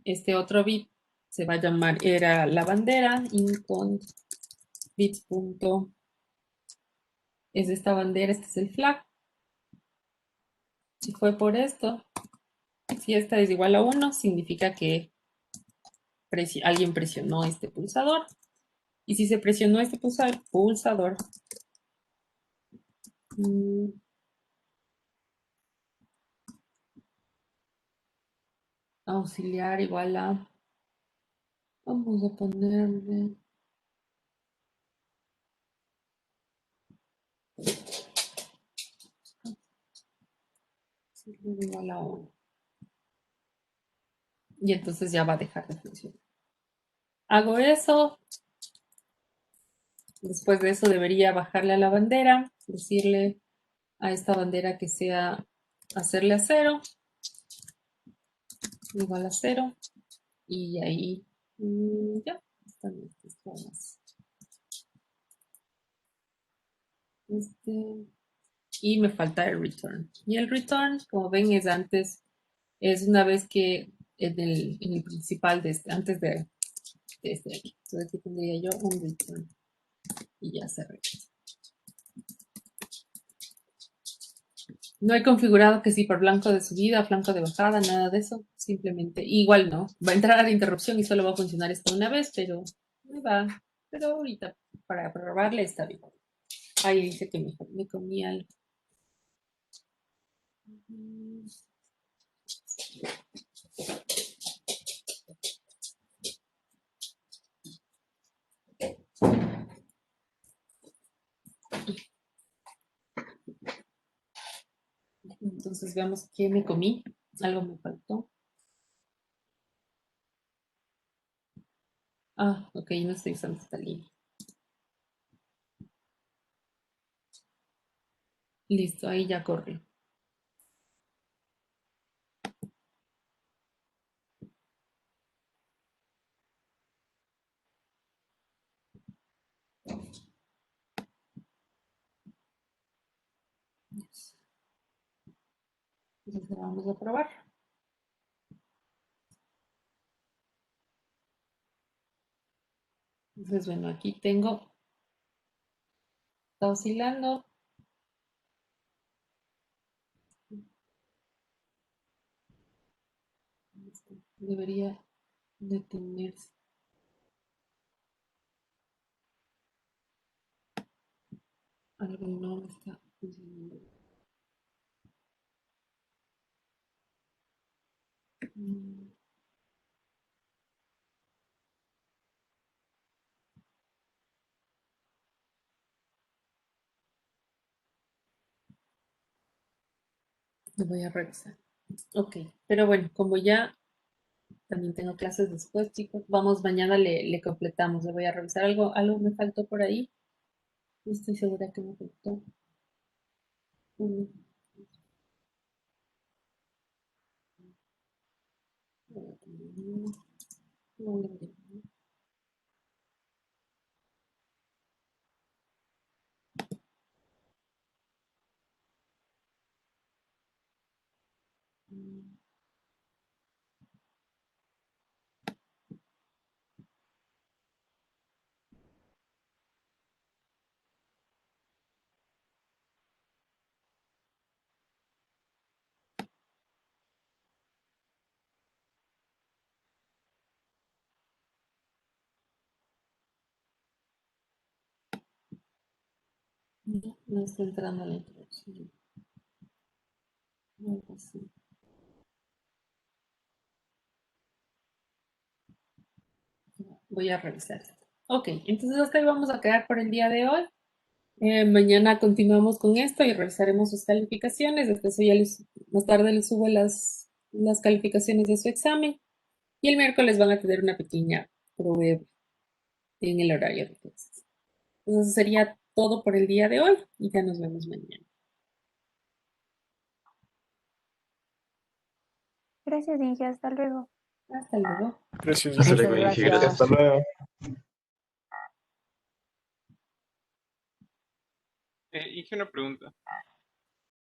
este otro bit se va a llamar, era la bandera, incont bits. Es esta bandera, este es el flag. Si fue por esto, si esta es igual a 1, significa que alguien presionó este pulsador. Y si se presionó este pulsador, mm, auxiliar igual a, vamos a ponerle, auxiliar igual a 1. Y entonces ya va a dejar de funcionar. Hago eso. Después de eso debería bajarle a la bandera, decirle a esta bandera que sea hacerle a 0, igual a 0. Y ahí ya están estas formas. Y me falta el return. Y el return, como ven, es antes, es una vez que en el principal de este, antes de este de aquí. Entonces aquí tendría yo un return. Y ya se regresa. No he configurado que sí por blanco de subida, flanco de bajada, nada de eso. Simplemente, igual no. Va a entrar a la interrupción y solo va a funcionar esta una vez, pero me va. Pero ahorita para probarle está bien. Ahí dice que me comí algo. Entonces veamos qué me comí. Algo me faltó. Ah, ok, no estoy usando esta línea. Listo, ahí ya corre. Entonces vamos a probar. Entonces, bueno, aquí tengo, está oscilando. Debería detenerse. Algo no me está funcionando. Lo voy a revisar. Ok, pero bueno, como ya también tengo clases después, chicos, vamos, mañana le completamos. Le voy a revisar algo me faltó por ahí. No estoy segura que me faltó. Mm, No está entrando la introducción. Algo así. Voy a revisar. Ok, entonces hasta ahí vamos a quedar por el día de hoy. Mañana continuamos con esto y revisaremos sus calificaciones. Después ya más tarde les subo las calificaciones de su examen. Y el miércoles van a tener una pequeña prueba en el horario de clases. Entonces eso sería todo por el día de hoy y ya nos vemos mañana. Gracias, Inge. Hasta luego. Hasta luego. Gracias. Hasta Muchas luego, Inge, gracias. Hasta luego. Inge, una pregunta.